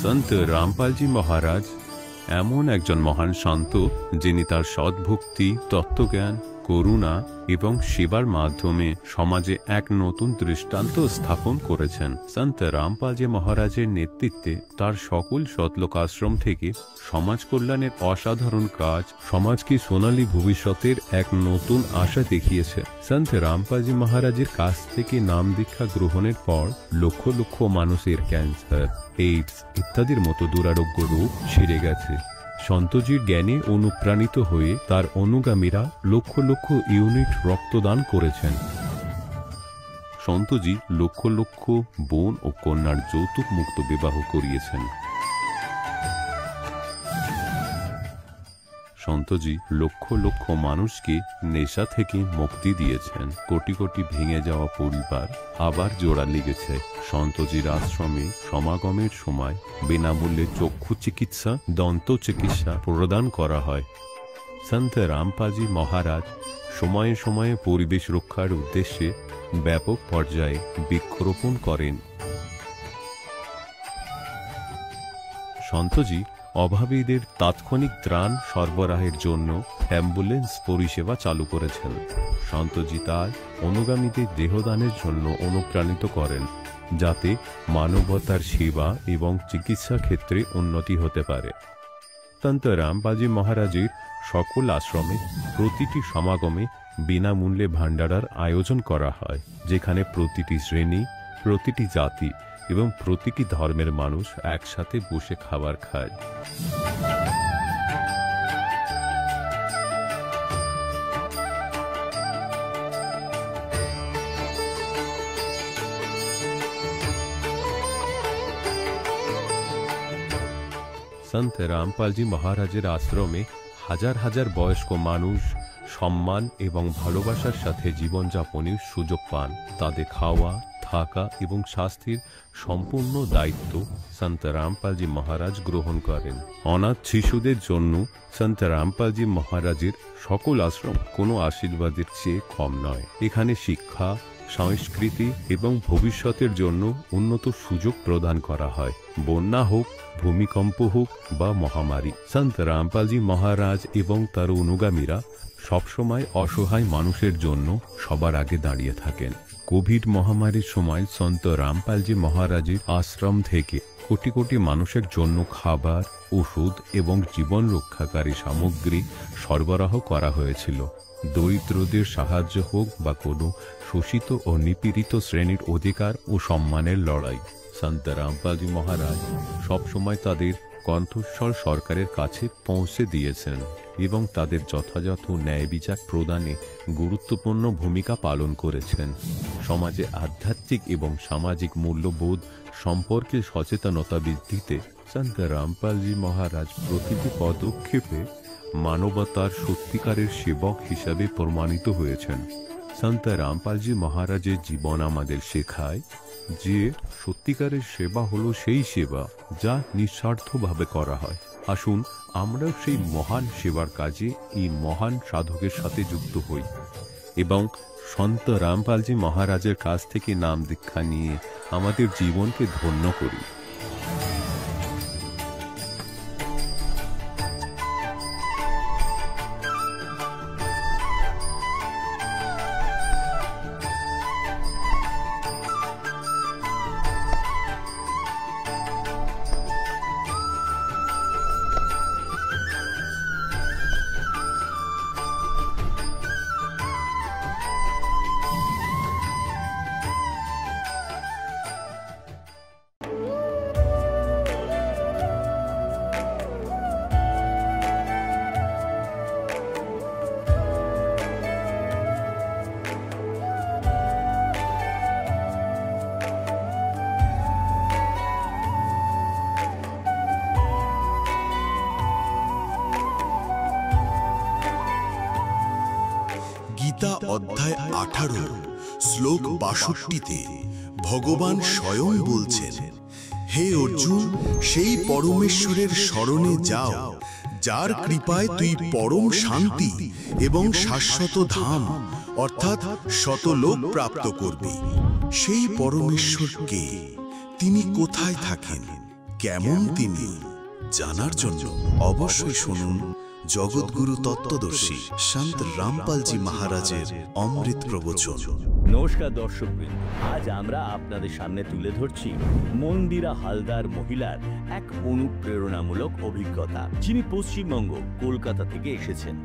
সন্ত রামপালজি মহারাজ এমন একজন মহান সন্ত যিনি তার সদ্ভক্তি, তত্ত্বজ্ঞান, করুণা এবং সেবার মাধ্যমে সমাজে এক নতুন দৃষ্টান্ত স্থাপন করেছেন। সন্ত রামপালজি মহারাজের নেতৃত্বে তার সকল সতলোক আশ্রম থেকে সমাজ কল্যাণের অসাধারণ কাজ সমাজকে সোনালী ভবিষ্যতের এক নতুন আশা দেখিয়েছে। সন্ত রামপালজি মহারাজের কাছ থেকে নাম দীক্ষা গ্রহণের পর লক্ষ লক্ষ মানুষের ক্যান্সার, এইডস ইত্যাদির মতো দুরারোগ্য রোগ সেরে গেছে। সন্তজির জ্ঞানে অনুপ্রাণিত হয়ে তার অনুগামীরা লক্ষ লক্ষ ইউনিট রক্তদান করেছেন। সন্তজি লক্ষ লক্ষ বোন ও কন্যার যৌতুক মুক্ত বিবাহ করিয়েছেন। সন্তজি লক্ষ লক্ষ মানুষকে নেশা থেকে মুক্তি দিয়েছেন। কোটি কোটি ভেঙে যাওয়া পরিবার আবার জোড়া লেগেছে। সন্তজির আশ্রমে সমাগমের সময় বিনামূল্যে চক্ষু চিকিৎসা, দন্ত চিকিৎসা প্রদান করা হয়। সন্ত রামপালজি মহারাজ সময়ে সময়ে পরিবেশ রক্ষার উদ্দেশ্যে ব্যাপক পর্যায়ে বৃক্ষরোপণ করেন। সন্তজি অভাবীদের তাৎক্ষণিক ত্রাণ সরবরাহের জন্য অ্যাম্বুলেন্স পরিষেবা চালু করেছেন। সন্তজি তার অনুগামীদের দেহদানের জন্য অনুপ্রাণিত করেন, যাতে মানবতার সেবা এবং চিকিৎসা ক্ষেত্রে উন্নতি হতে পারে। সন্ত রামপালজি মহারাজের সকল আশ্রমে প্রতিটি সমাগমে বিনামূল্যে ভান্ডারার আয়োজন করা হয়, যেখানে প্রতিটি শ্রেণী, প্রতিটি জাতি এবং প্রতিটি ধর্মের মানুষ একসাথে বসে খাবার খায়। সন্ত রামপালজি মহারাজের আশ্রমে হাজার হাজার বয়স্ক মানুষ সম্মান এবং ভালোবাসার সাথে জীবনযাপনের সুযোগ পান। তাদের খাওয়া, থাকা এবং স্বাস্থ্যের সম্পূর্ণ দায়িত্ব সন্ত রামপালজি মহারাজ গ্রহণ করেন। অনাথ শিশুদের জন্য সন্ত রামপালজি মহারাজের সকল আশ্রম কোনো আশীর্বাদের চেয়ে কম নয়। এখানে শিক্ষা, সংস্কৃতি এবং ভবিষ্যতের জন্য উন্নত সুযোগ প্রদান করা হয়। বন্যা হোক, ভূমিকম্প হোক বা মহামারী, সন্ত রামপালজি মহারাজ এবং তার অনুগামীরা সবসময় অসহায় মানুষের জন্য সবার আগে দাঁড়িয়ে থাকেন। কোভিড মহামারীর সময় সন্ত রামপালজি মহারাজের আশ্রম থেকে কোটি কোটি মানুষের জন্য খাবার, ওষুধ এবং জীবন রক্ষাকারী সামগ্রী সরবরাহ করা হয়েছিল। দরিদ্রদের সাহায্য হোক বা কোনো শোষিত ও নিপীড়িত শ্রেণীর অধিকার ও সম্মানের লড়াই, সন্ত রামপালজি মহারাজ সবসময় তাদের কণ্ঠস্বর সরকারের কাছে পৌঁছে দিয়েছেন এবং তাদের যথাযথ ন্যায় বিচার প্রদানে গুরুত্বপূর্ণ ভূমিকা পালন করেছেন। সমাজে আধ্যাত্মিক এবং সামাজিক মূল্যবোধ সম্পর্কে সচেতনতা বৃদ্ধিতে সন্ত রামপালজি মহারাজ প্রতিটি পদক্ষেপে মানবতার সত্যিকারের সেবক হিসাবে প্রমাণিত হয়েছেন। সন্ত রামপালজি মহারাজের জীবন আমাদের শেখায় যে সত্যিকারের সেবা হলো সেই সেবা যা নিঃস্বার্থভাবে করা হয়। আসুন আমরাও সেই মহান সেবার কাজে এই মহান সাধকের সাথে যুক্ত হই এবং সন্ত রামপালজি মহারাজের কাছ থেকে নাম দীক্ষা নিয়ে আমাদের জীবনকে ধন্য করি। গীতা অধ্যায় 18 শ্লোক 62-তে ভগবান স্বয়ং বলছেন, হে অর্জুন, সেই পরমেশ্বরের শরণে যাও যার কৃপায় তুই পরম শান্তি এবং শাশ্বত ধাম অর্থাৎ শতলোক প্রাপ্ত করবি। সেই পরমেশ্বর কে? তিনি কোথায় থাকেন? কেমন তিনি জানার জন্য অবশ্যই শুনুন জগৎগুরু তত্ত্বদর্শী সন্ত রামপালজি মহারাজের অমৃত প্রবচন। নমস্কার দর্শকবৃন্দ, আজ আমরা আপনাদের সামনে তুলে ধরছি মন্দিরা হালদার মহিলার এক অনুপ্রেরণামূলক অভিজ্ঞতা, যিনি পশ্চিমবঙ্গ কলকাতা থেকে এসেছেন।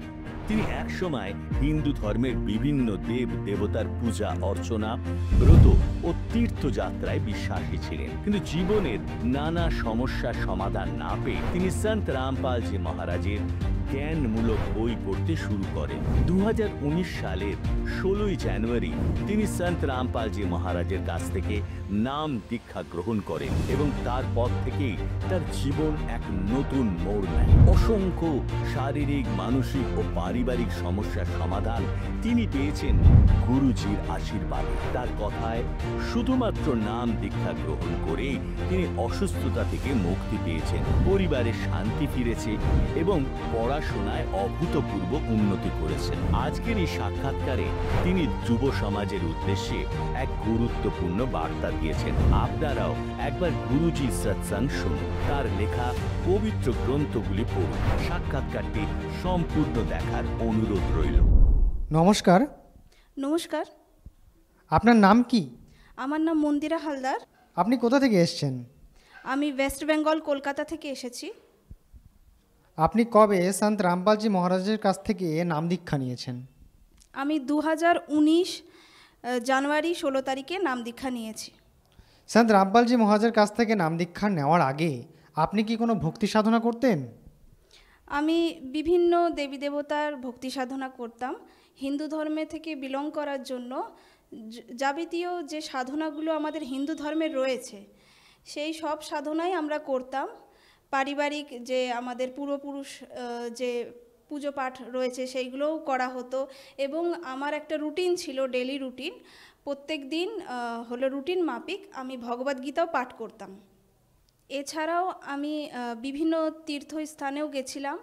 তিনি একসময় হিন্দু ধর্মের বিভিন্ন দেব দেবতার পূজা অর্চনা, ব্রত ও তীর্থযাত্রায় বিশ্বাসী ছিলেন, কিন্তু জীবনের নানা সমস্যার সমাধান না পেয়ে তিনি সন্ত রামপালজি মহারাজের জ্ঞানমূলক বই পড়তে শুরু করেন। 2019 সালের 16ই জানুয়ারি তিনি সন্ত রামপালজি মহারাজের কাছ থেকে নাম দীক্ষা গ্রহণ করেন এবং তারপর থেকেই তার জীবন এক নতুন মোড় নেয়। অসংখ্য শারীরিক, মানসিক ও পারিবারিক সমস্যার সমাধান তিনি পেয়েছেন গুরুজির আশীর্বাদে। তার কথায়, শুধুমাত্র নাম দীক্ষা গ্রহণ করেই তিনি অসুস্থতা থেকে মুক্তি পেয়েছেন, পরিবারের শান্তি ফিরেছে এবং পড়াশোনায় অভূতপূর্ব উন্নতি করেছেন। আজকের এই সাক্ষাৎকারে তিনি যুব সমাজের উদ্দেশ্যে এক গুরুত্বপূর্ণ বার্তা দিয়েছেন। আপনারাও একবার গুরুজির সৎসঙ্গ শুনুন, তার লেখা পবিত্র গ্রন্থগুলি পড়ুন। সাক্ষাৎকারটি সম্পূর্ণ দেখার অনুরোধ রইল। নমস্কার। নমস্কার, আপনার নাম কি? আমার নাম মন্দিরা হালদার। আপনি কোথা থেকে এসেছেন? আমি ওয়েস্ট বেঙ্গল কলকাতা থেকে এসেছি। আপনি কবে সন্ত রামপালজি মহারাজের কাছ থেকে নাম দীক্ষা নিয়েছেন? আমি 2019 জানুয়ারি 16 তারিখে নাম দীক্ষা নিয়েছি। সন্ত রামপালজি মহারাজের কাছ থেকে নাম দীক্ষা নেওয়ার আগে আপনি কি কোনো ভক্তি সাধনা করতেন? আমি বিভিন্ন দেবী দেবতার ভক্তি সাধনা করতাম। হিন্দু ধর্মে থেকে বিলং করার জন্য যাবতীয় যে সাধনাগুলো আমাদের হিন্দু ধর্মে রয়েছে সেই সব সাধনাই আমরা করতাম। পারিবারিক যে আমাদের পূর্বপুরুষ যে পুজো পাঠ রয়েছে সেইগুলোও করা হতো এবং আমার একটা রুটিন ছিল, ডেলি রুটিন। প্রত্যেক দিন হলো রুটিন মাফিক আমি ভগবদ্গীতাও পাঠ করতাম। এছাড়াও আমি বিভিন্ন তীর্থস্থানেও গেছিলাম,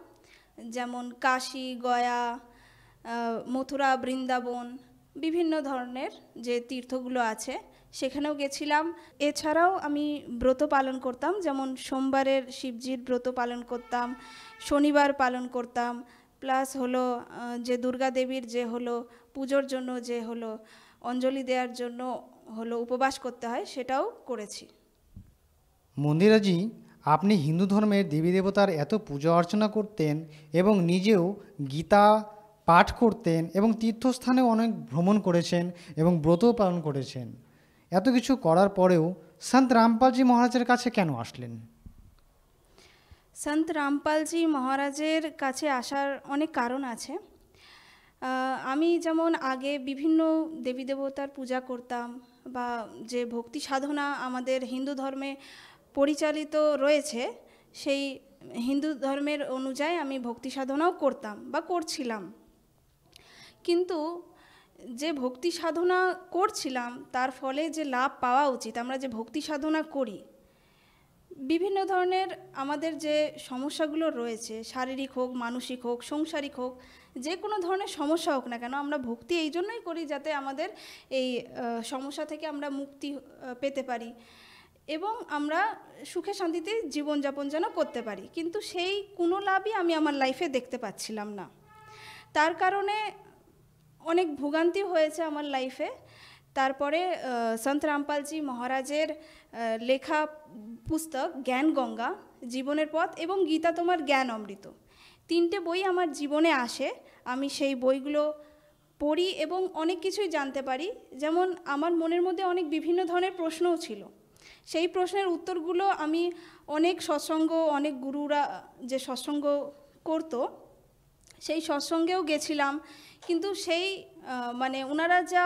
যেমন কাশী, গয়া, মথুরা, বৃন্দাবন, বিভিন্ন ধরনের যে তীর্থগুলো আছে সেখানেও গেছিলাম। এছাড়াও আমি ব্রত পালন করতাম, যেমন সোমবারের শিবজির ব্রত পালন করতাম, শনিবার পালন করতাম, প্লাস হলো যে দুর্গা দেবীর যে হলো পুজোর জন্য যে হলো অঞ্জলি দেওয়ার জন্য হলো উপবাস করতে হয় সেটাও করেছি। মন্দিরাজি, আপনি হিন্দু ধর্মের দেবী দেবতার এত পূজা অর্চনা করতেন এবং নিজেও গীতা পাঠ করতেন এবং তীর্থস্থানেও অনেক ভ্রমণ করেছেন এবং ব্রতও পালন করেছেন। এত কিছু করার পরেও সন্ত রামপালজি মহারাজের কাছে কেন আসলেন? সন্ত রামপালজি মহারাজের কাছে আসার অনেক কারণ আছে। আমি যেমন আগে বিভিন্ন দেবী দেবতার পূজা করতাম বা যে ভক্তি সাধনা আমাদের হিন্দু ধর্মে পরিচালিত রয়েছে সেই হিন্দু ধর্মের অনুযায়ী আমি ভক্তি সাধনাও করতাম বা করছিলাম, কিন্তু যে ভক্তি সাধনা করছিলাম তার ফলে যে লাভ পাওয়া উচিত, আমরা যে ভক্তি সাধনা করি, বিভিন্ন ধরনের আমাদের যে সমস্যাগুলো রয়েছে, শারীরিক হোক, মানসিক হোক, সাংসারিক হোক, যে কোনো ধরনের সমস্যা হোক না কেন, আমরা ভক্তি এই জন্যই করি যাতে আমাদের এই সমস্যা থেকে আমরা মুক্তি পেতে পারি এবং আমরা সুখে শান্তিতে জীবনযাপন যেন করতে পারি। কিন্তু সেই কোনো লাভই আমি আমার লাইফে দেখতে পাচ্ছিলাম না। তার কারণে অনেক ভোগান্তি হয়েছে আমার লাইফে। তারপরে সন্ত রামপালজি মহারাজের লেখা পুস্তক জ্ঞান গঙ্গা, জীবনের পথ এবং গীতা তোমার জ্ঞান অমৃত, 3টে বই আমার জীবনে আসে। আমি সেই বইগুলো পড়ি এবং অনেক কিছুই জানতে পারি। যেমন আমার মনের মধ্যে অনেক বিভিন্ন ধরনের প্রশ্নও ছিল, সেই প্রশ্নের উত্তরগুলো আমি অনেক সৎসঙ্গ, অনেক গুরুরা যে সৎসঙ্গ করতো সেই সৎসঙ্গেও গেছিলাম, কিন্তু সেই মানে ওনারা যা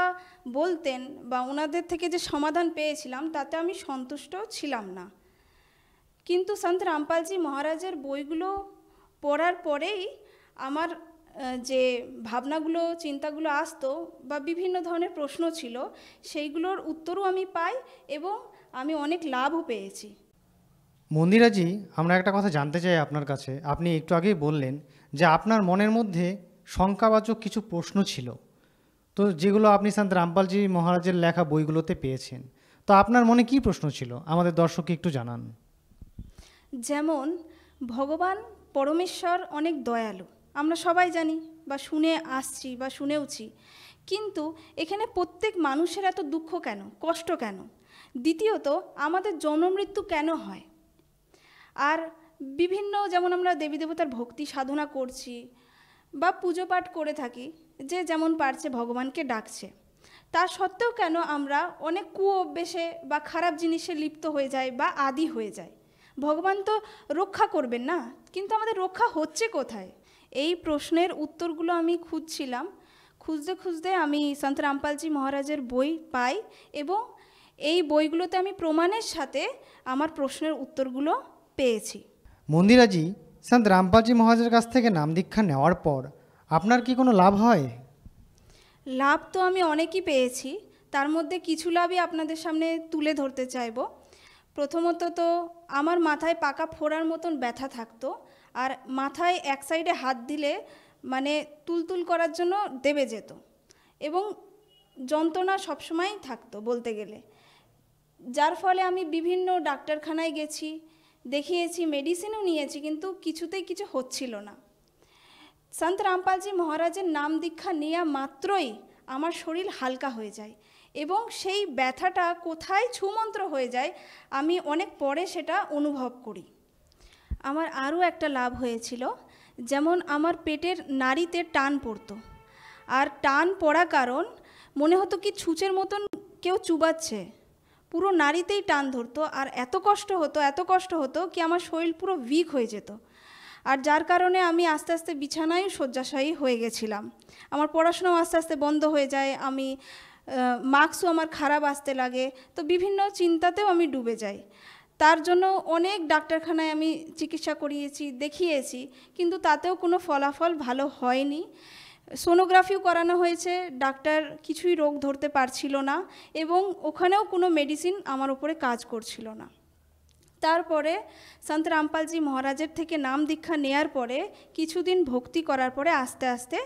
বলতেন বা ওনাদের থেকে যে সমাধান পেয়েছিলাম তাতে আমি সন্তুষ্ট ছিলাম না। কিন্তু সন্ত রামপালজি মহারাজের বইগুলো পড়ার পরেই আমার যে ভাবনাগুলো, চিন্তাগুলো আসতো বা বিভিন্ন ধরনের প্রশ্ন ছিল সেইগুলোর উত্তরও আমি পাই এবং আমি অনেক লাভও পেয়েছি। মন্দিরাজি, আমরা একটা কথা জানতে চাই আপনার কাছে। আপনি একটু আগেই বললেন যে আপনার মনের মধ্যে শঙ্কাবাচক কিছু প্রশ্ন ছিল, তো যেগুলো আপনি সন্ত রামপালজি মহারাজের লেখা বইগুলোতে পেয়েছেন। তো আপনার মনে কি প্রশ্ন ছিল আমাদের দর্শককে একটু জানান। যেমন ভগবান পরমেশ্বর অনেক দয়ালু, আমরা সবাই জানি বা শুনে আসছি বা শুনেওছি, কিন্তু এখানে প্রত্যেক মানুষের এত দুঃখ কেন, কষ্ট কেন? দ্বিতীয়ত, আমাদের জন্মমৃত্যু কেন হয়? আর বিভিন্ন, যেমন আমরা দেবী দেবতার ভক্তি সাধনা করছি বা পুজো পাঠ করে থাকি, যে যেমন পারছে ভগবানকে ডাকছে, তা সত্ত্বেও কেন আমরা অনেক কুঅভ্যেসে বা খারাপ জিনিসে লিপ্ত হয়ে যাই বা আদি হয়ে যাই? ভগবান তো রক্ষা করবেন না, কিন্তু আমাদের রক্ষা হচ্ছে কোথায়? এই প্রশ্নের উত্তরগুলো আমি খুঁজছিলাম। খুঁজতে খুঁজতে আমি সন্ত রামপালজি মহারাজের বই পাই এবং এই বইগুলোতে আমি প্রমাণের সাথে আমার প্রশ্নের উত্তরগুলো পেয়েছি। মন্দিরাজি, সন্ত রামপালজি মহারাজের কাছ থেকে নাম দীক্ষা নেওয়ার পর আপনার কি কোনো লাভ হয়? লাভ তো আমি অনেকই পেয়েছি, তার মধ্যে কিছু লাভই আপনাদের সামনে তুলে ধরতে চাইব। প্রথমত তো আমার মাথায় পাকা ফোড়ার মতন ব্যথা থাকতো, আর মাথায় এক সাইডে হাত দিলে মানে তুলতুল করার জন্য দেবে যেত এবং যন্ত্রণা সবসময়ই থাকতো বলতে গেলে, যার ফলে আমি বিভিন্ন ডাক্তারখানায় গেছি, দেখিয়েছি, মেডিসিনও নিয়েছি, কিন্তু কিছুতেই কিছু হচ্ছিল না। সন্ত রামপালজি মহারাজের নাম দীক্ষা নেওয়া মাত্রই আমার শরীর হালকা হয়ে যায় এবং সেই ব্যথাটা কোথায় ছুমন্ত্র হয়ে যায় আমি অনেক পরে সেটা অনুভব করি। আমার আরও একটা লাভ হয়েছিল, যেমন আমার পেটের নাড়িতে টান পড়তো, আর টান পড়া কারণ মনে হতো কি ছুঁচের মতন কেউ চুবাচ্ছে, পুরো নাড়িতেই টান ধরতো, আর এত কষ্ট হতো কি আমার শরীর পুরো উইক হয়ে যেত, আর যার কারণে আমি আস্তে আস্তে বিছানায় শয্যাশায়ী হয়ে গেছিলাম। আমার পড়াশোনাও আস্তে আস্তে বন্ধ হয়ে যায়, আমি মার্কসও আমার খারাপ আসতে লাগে, তো বিভিন্ন চিন্তাতেও আমি ডুবে যাই। তার জন্য অনেক ডাক্তারখানায় আমি চিকিৎসা করিয়েছি, দেখিয়েছি, কিন্তু তাতেও কোনো ফলাফল ভালো হয়নি। সোনোগ্রাফিও করানো হয়েছে, ডাক্তার কিছুই রোগ ধরতে পারছিল না এবং ওখানেও কোনো মেডিসিন আমার উপরে কাজ করছিল না। তারপরে সন্ত রামপালজি মহারাজের থেকে নাম দীক্ষা নেয়ার পরে কিছুদিন ভক্তি করার পরে আস্তে আস্তে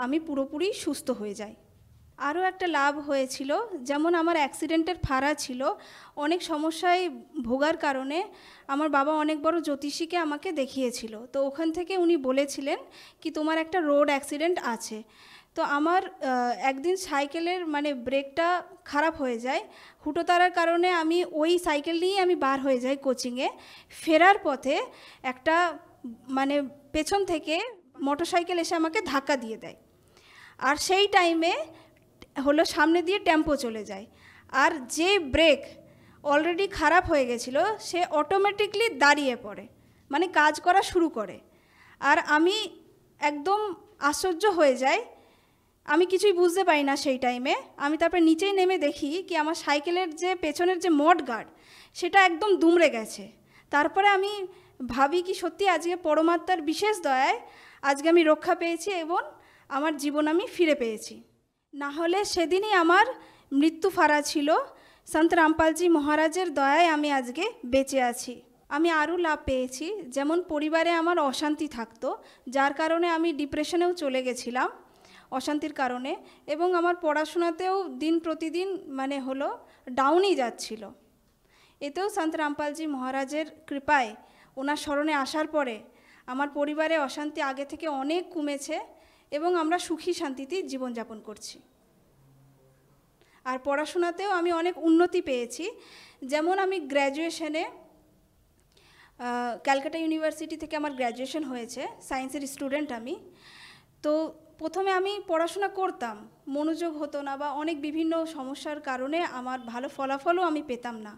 আমি পুরোপুরি সুস্থ হয়ে যাই। আরও একটা লাভ হয়েছিল, যেমন আমার অ্যাক্সিডেন্টের ফাড়া ছিল, অনেক সমস্যায় ভোগার কারণে আমার বাবা অনেক বড় জ্যোতিষীকে আমাকে দেখিয়েছিল, তো ওখান থেকে উনি বলেছিলেন কি তোমার একটা রোড অ্যাক্সিডেন্ট আছে। তো আমার একদিন সাইকেলের মানে ব্রেকটা খারাপ হয়ে যায়, হুটোতারার কারণে আমি ওই সাইকেল নিয়েই আমি বার হয়ে যাই কোচিংয়ে। ফেরার পথে একটা মানে পেছন থেকে মোটরসাইকেল এসে আমাকে ধাক্কা দিয়ে দেয়, আর সেই টাইমে হলো সামনে দিয়ে টেম্পো চলে যায়, আর যে ব্রেক অলরেডি খারাপ হয়ে গেছিলো সে অটোমেটিকলি দাঁড়িয়ে পড়ে, মানে কাজ করা শুরু করে, আর আমি একদম আশ্চর্য হয়ে যাই, আমি কিছুই বুঝতে পারি না সেই টাইমে। আমি তারপরে নিচেই নেমে দেখি কি আমার সাইকেলের যে পেছনের যে মড গার্ড সেটা একদম দুমড়ে গেছে। তারপরে আমি ভাবি কি সত্যি আজকে পরমাত্মার বিশেষ দয়ায় আজকে আমি রক্ষা পেয়েছি এবং আমার জীবন আমি ফিরে পেয়েছি, না হলে সেদিনই আমার মৃত্যু ফাড়া ছিল। সন্ত রামপালজি মহারাজের দয়ায় আমি আজকে বেঁচে আছি। আমি আরও লাভ পেয়েছি, যেমন পরিবারে আমার অশান্তি থাকতো, যার কারণে আমি ডিপ্রেশনেও চলে গেছিলাম অশান্তির কারণে, এবং আমার পড়াশোনাতেও দিন প্রতিদিন মানে হলো ডাউনই যাচ্ছিল। এতেও সন্ত রামপালজি মহারাজের কৃপায় ওনার স্মরণে আসার পরে আমার পরিবারে অশান্তি আগে থেকে অনেক কমেছে এবং আমরা সুখী শান্তিতে জীবনযাপন করছি। আর পড়াশোনাতেও আমি অনেক উন্নতি পেয়েছি, যেমন আমি গ্র্যাজুয়েশনে ক্যালকাটা ইউনিভার্সিটি থেকে আমার গ্র্যাজুয়েশন হয়েছে, সায়েন্সের স্টুডেন্ট আমি। তো প্রথমে আমি পড়াশোনা করতাম, মনোযোগ হতো না বা অনেক বিভিন্ন সমস্যার কারণে আমার ভালো ফলাফলও আমি পেতাম না,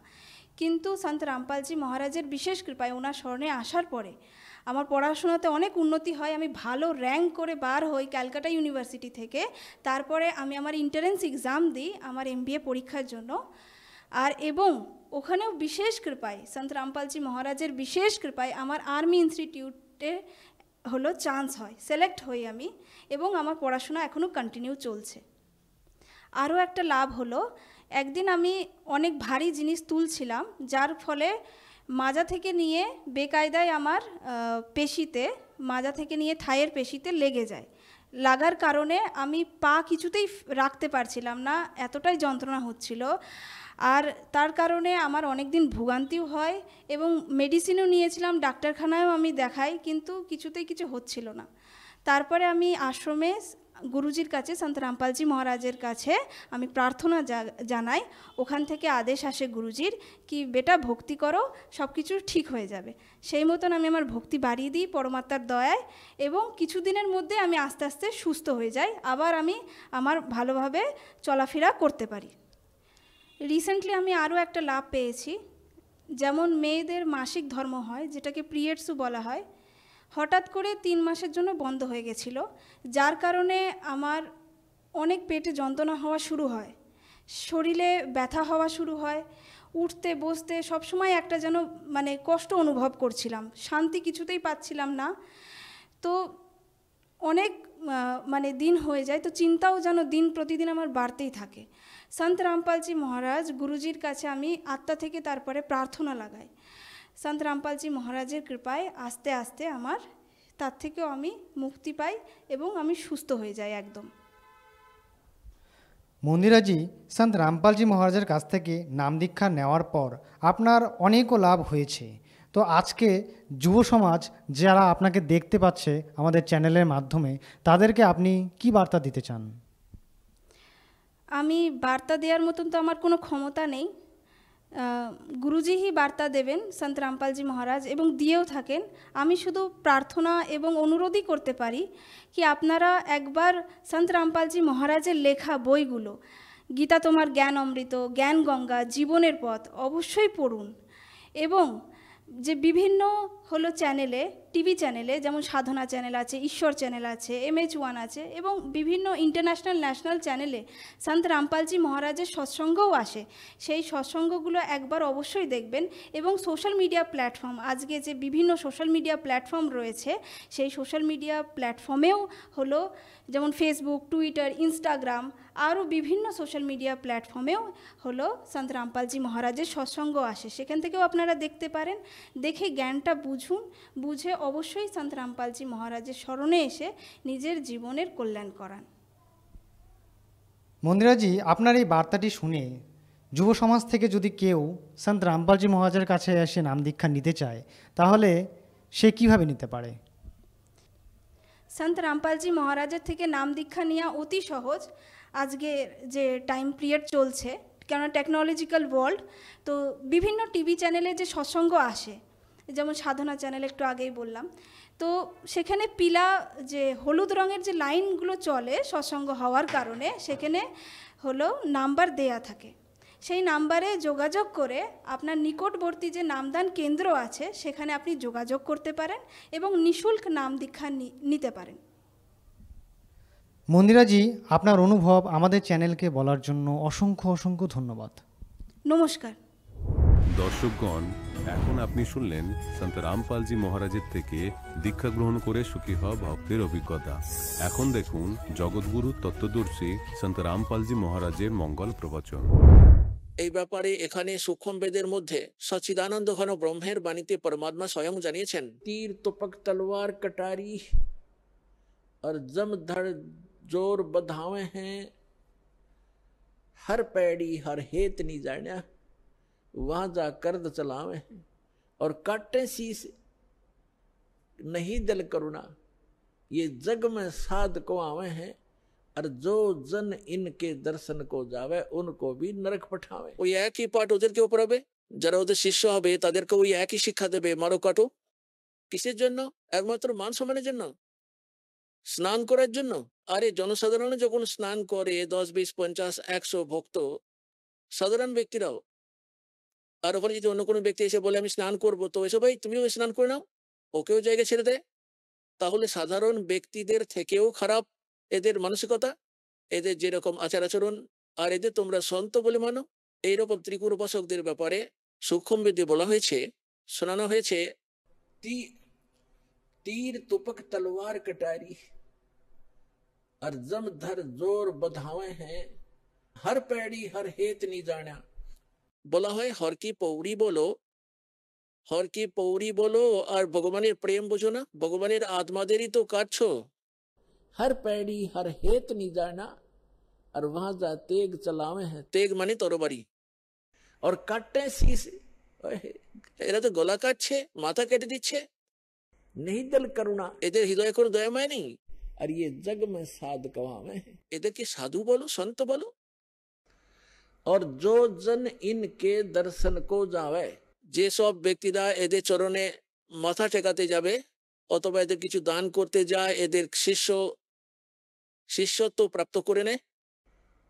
কিন্তু সন্ত রামপালজি মহারাজের বিশেষ কৃপায় ওনার স্মরণে আসার পরে আমার পড়াশোনাতে অনেক উন্নতি হয়, আমি ভালো র্যাঙ্ক করে বার হই ক্যালকাটা ইউনিভার্সিটি থেকে। তারপরে আমি আমার এন্ট্রান্স এক্সাম দিই আমার MBA পরীক্ষার জন্য, আর এবং ওখানেও বিশেষ কৃপায় সন্ত রামপালজি মহারাজের বিশেষ কৃপায় আমার আর্মি ইনস্টিটিউটে হলো চান্স হয়, সিলেক্ট হই আমি, এবং আমার পড়াশোনা এখনও কন্টিনিউ চলছে। আরও একটা লাভ হলো, একদিন আমি অনেক ভারী জিনিস তুলছিলাম, যার ফলে মাজা থেকে নিয়ে বেকায়দায় আমার পেশিতে, মাজা থেকে নিয়ে থাইয়ের পেশিতে লেগে যায়। লাগার কারণে আমি পা কিছুতেই রাখতে পারছিলাম না, এতটাই যন্ত্রণা হচ্ছিল। আর তার কারণে আমার অনেক দিন ভোগান্তিও হয় এবং মেডিসিনও নিয়েছিলাম, ডাক্তারখানায়ও আমি দেখাই, কিন্তু কিছুতেই কিছু হচ্ছিল না। তারপরে আমি আশ্রমে গুরুজির কাছে, সন্ত রামপালজি মহারাজের কাছে আমি প্রার্থনা জানাই। ওখান থেকে আদেশ আসে গুরুজির কি বেটা ভক্তি করো, সব কিছু ঠিক হয়ে যাবে। সেই মতন আমি আমার ভক্তি বাড়িয়ে দিই পরমাত্মার দয়ায়, এবং কিছুদিনের মধ্যে আমি আস্তে আস্তে সুস্থ হয়ে যাই, আবার আমি আমার ভালোভাবে চলাফেরা করতে পারি। রিসেন্টলি আমি আরও একটা লাভ পেয়েছি। যেমন মেয়েদের মাসিক ধর্ম হয়, যেটাকে পিরিয়ডসও বলা হয়, হঠাৎ করে 3 মাসের জন্য বন্ধ হয়ে গেছিলো, যার কারণে আমার অনেক পেটে যন্ত্রণা হওয়া শুরু হয়, শরীরে ব্যথা হওয়া শুরু হয়, উঠতে বসতে সবসময় একটা যেন মানে কষ্ট অনুভব করছিলাম, শান্তি কিছুতেই পাচ্ছিলাম না। তো অনেক মানে দিন হয়ে যায়, তো চিন্তাও যেন দিন প্রতিদিন আমার বাড়তেই থাকে। সন্ত রামপালজি মহারাজ গুরুজির কাছে আমি আত্মা থেকে তারপরে প্রার্থনা লাগাই। সন্ত রামপালজি মহারাজের কৃপায় আস্তে আস্তে আমার তার থেকেও আমি মুক্তি পাই এবং আমি সুস্থ হয়ে যাই একদম। মন্দিরাজি, সন্ত রামপালজি মহারাজের কাছ থেকে নাম দীক্ষা নেওয়ার পর আপনার অনেকও লাভ হয়েছে। তো আজকে যুব সমাজ যারা আপনাকে দেখতে পাচ্ছে আমাদের চ্যানেলের মাধ্যমে, তাদেরকে আপনি কি বার্তা দিতে চান? আমি বার্তা দেওয়ার মতন তো আমার কোনো ক্ষমতা নেই, গুরুজিই বার্তা দেবেন, সন্ত রামপালজি মহারাজ, এবং দিয়েও থাকেন। আমি শুধু প্রার্থনা এবং অনুরোধই করতে পারি কি আপনারা একবার সন্ত রামপালজি মহারাজের লেখা বইগুলো, গীতা তোমার জ্ঞান অমৃত, জ্ঞান গঙ্গা, জীবনের পথ অবশ্যই পড়ুন। এবং যে বিভিন্ন হলো চ্যানেলে, টিভি চ্যানেলে, যেমন সাধনা চ্যানেল আছে, ঈশ্বর চ্যানেল আছে, MH1 আছে, এবং বিভিন্ন ইন্টারন্যাশনাল ন্যাশনাল চ্যানেলে সন্ত রামপালজি মহারাজের সৎসঙ্গও আসে। সেই সৎসঙ্গগুলো একবার অবশ্যই দেখবেন। এবং সোশ্যাল মিডিয়া প্ল্যাটফর্ম, আজকে যে বিভিন্ন সোশ্যাল মিডিয়া প্ল্যাটফর্ম রয়েছে, সেই সোশ্যাল মিডিয়া প্ল্যাটফর্মেও হলো যেমন ফেসবুক, টুইটার, ইনস্টাগ্রাম, আরও বিভিন্ন সোশ্যাল মিডিয়া প্ল্যাটফর্মেও হলো সন্ত রামপালজি মহারাজের সৎসঙ্গ আসে। সেখান থেকেও আপনারা দেখতে পারেন, দেখে জ্ঞানটা বুঝুন, বুঝে অবশ্যই সন্ত রামপালজি মহারাজের শরণে এসে নিজের জীবনের কল্যাণ করান। মন্দিরাজি, আপনার এই বার্তাটি শুনে যুব সমাজ থেকে যদি কেউ সন্ত রামপালজি মহারাজের কাছে এসে নাম দীক্ষা নিতে চায়, তাহলে সে কিভাবে নিতে পারে? সন্ত রামপালজি মহারাজের থেকে নাম দীক্ষা নেওয়া অতি সহজ। আজকে যে টাইম পিরিয়ড চলছে, কেননা টেকনোলজিক্যাল ওয়ার্ল্ড, তো বিভিন্ন টিভি চ্যানেলে যে সৎসঙ্গ আসে, যেমন সাধনা চ্যানেল একটু আগেই বললাম, তো সেখানে পিলা যে হলুদ রঙের যে লাইনগুলো চলে সৎসঙ্গ হওয়ার কারণে, সেখানে হলো নাম্বার দেয়া থাকে। সেই নাম্বারে যোগাযোগ করে আপনার নিকটবর্তী যে নামদান কেন্দ্র আছে সেখানে আপনি যোগাযোগ করতে পারেন এবং নিঃশুল্ক নাম দীক্ষা নিতে পারেন। মন্দিরাজি, আপনার অনুভব আমাদের চ্যানেলকে বলার জন্য অসংখ্য অসংখ্য ধন্যবাদ। নমস্কার। দর্শকগণ, এখন আপনি শুনলেন সন্ত রামপালজি মহারাজের থেকে দীক্ষা গ্রহণ করে সুখী হওয়া ভক্তের অভিজ্ঞতা। এখন দেখুন জগৎগুরু তত্ত্বদর্শী সন্ত রামপালজি মহারাজের মঙ্গল প্রবচন। এই ব্যাপারে এখানে সূক্ষ্ম বেদের মধ্যে সচ্চিদানন্দ ঘন ব্রহ্মের বাণীতে পরমাত্মা স্বয়ং জানিয়েছেন, তীর তোপক তলোয়ার কটারি और जम धड़ जोर बधावे हैं, हर पैड़ी हर हेत नहीं जाने, वहां जा कर्द चलावे हैं, और काटे शीस नहीं दिल करुणा, ये जग में साध को आवे हैं, और जो जन इनके दर्शन को जावे उनको भी नरक पठावे। ওই একই পাঠ ওদেরকে উপর হবে, যারা ওদের শিষ্য হবে তাদেরকে ওই একই শিক্ষা দেবে, মারো কাটো। কিসের জন্য? একমাত্র মান সম্মানের জন্য, স্নান করার জন্য। আরে জনসাধারণ যখন স্নান করে 10, 20, 50, 100 ভক্ত, সাধারণ ব্যক্তিরাও, আর ওখানে যদি অন্য কোনো ব্যক্তি এসে বলে আমি স্নান করবো, তো এসে ভাই তুমিও স্নান করে নাও, ওকেও জায়গা ছেড়ে দেয়। তাহলে সাধারণ ব্যক্তিদের থেকেও খারাপ এদের মানসিকতা, এদের যেরকম আচার আচরণ, আর এদের তোমরা সন্ত বলে মানো। এইরকম ত্রিপুর উপাসকদের ব্যাপারে সূক্ষ্ম বেদে বলা হয়েছে, শোনানো হয়েছে, तीर तुपक तलवार कटारी और जम धर जोर बधावे हैं, हर पैड़ी हर हेत नहीं जाना। বলা হয় হর কি পৌরি বলো, হর কি পৌরি বলো, আর ভগবানের প্রেম বোঝো না, ভগবানের আত্মাদেরই তো কাটছো। हर पैड़ी हर हेत नहीं जाना और वहां जा तेग चलावे हैं, तेग মানে তরবারি, और काटते हैं शीश, এরা তো গলা কাটছে, মাথা কেটে দিচ্ছে। नहीं दल करुणा, এদের হৃদয়ে কোনো দয়াময় নেই। আর ये जग में साध कवा में, এদেরকে সাধু বলো, সন্ত বলো। और जो जन इनके दर्शन को जावे, যে সব ব্যক্তিরা এদের চরণে মাথা টেকাতে যাবে অথবা এদের কিছু দান করতে যায়, এদের শিষ্যত্ব প্রাপ্ত করে নেয়,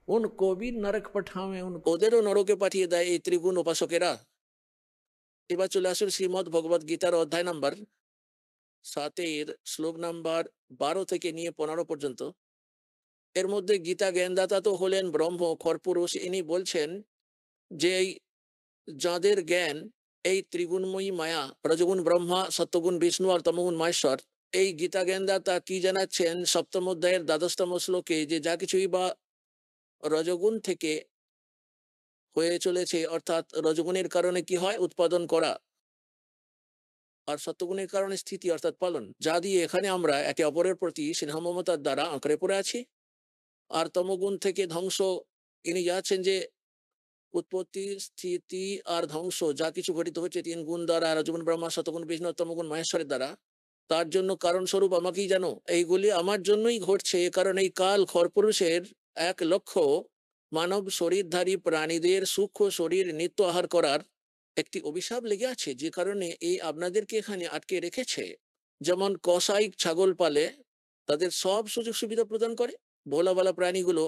उनको भी नरक পাঠাবে, ওদেরও নরকে পাঠিয়ে দেয় এই ত্রিগুণ উপাসকেরা। এবার চলে আসুন শ্রীমদ ভগবদ গীতার অধ্যায় নাম্বার 7 শ্লোক নাম্বার 12 থেকে নিয়ে 15 পর্যন্ত। এর মধ্যে গীতা জ্ঞানদাতা তো হলেন ব্রহ্ম খরপুরুষ। ইনি বলছেন যে যাদের জ্ঞান এই ত্রিগুণময়ী মায়া, রজগুণ ব্রহ্মা, সত্যগুণ বিষ্ণু আর তমগুণ মহেশ্বর, এই গীতা জ্ঞানদাতা কি জানাচ্ছেন সপ্তম অধ্যায়ের 12তম শ্লোকে, যে যা কিছুই বা রজগুণ থেকে হয়ে চলেছে, অর্থাৎ রজগুণের কারণে কি হয়, উৎপাদন করা, আর সত্যগুণের কারণে স্থিতি অর্থাৎ পালন, যা দিয়ে এখানে আমরা একে অপরের প্রতি স্নেহ মমতার দ্বারা আঁকড়ে পড়ে আছি। আর তমগুণ থেকে ধ্বংস, ইনি যাচ্ছেন যে উৎপত্তি, স্থিতি আর ধ্বংস যা কিছু ঘটিত হচ্ছে 3 গুণ দ্বারা, রজগুণ ব্রহ্মা, সতগুণ বিষ্ণু, তমগুণ মহেশ্বরের দ্বারা, তার জন্য কারণ স্বরূপ আমাকেই জানো। এইগুলি আমার জন্যই ঘটছে, কারণ এই কাল খরপুরুষের 1 লক্ষ মানব শরীরধারী প্রাণীদের সূক্ষ্ম শরীর নিত্য আহার করার একটি অভিশাপ লেগে আছে, যে কারণে এই আপনাদেরকে এখানে আটকে রেখেছে। যেমন কসাই ছাগল পালে, তাদের সব সুযোগ সুবিধা প্রদান করে, ভোলাবালা প্রাণীগুলো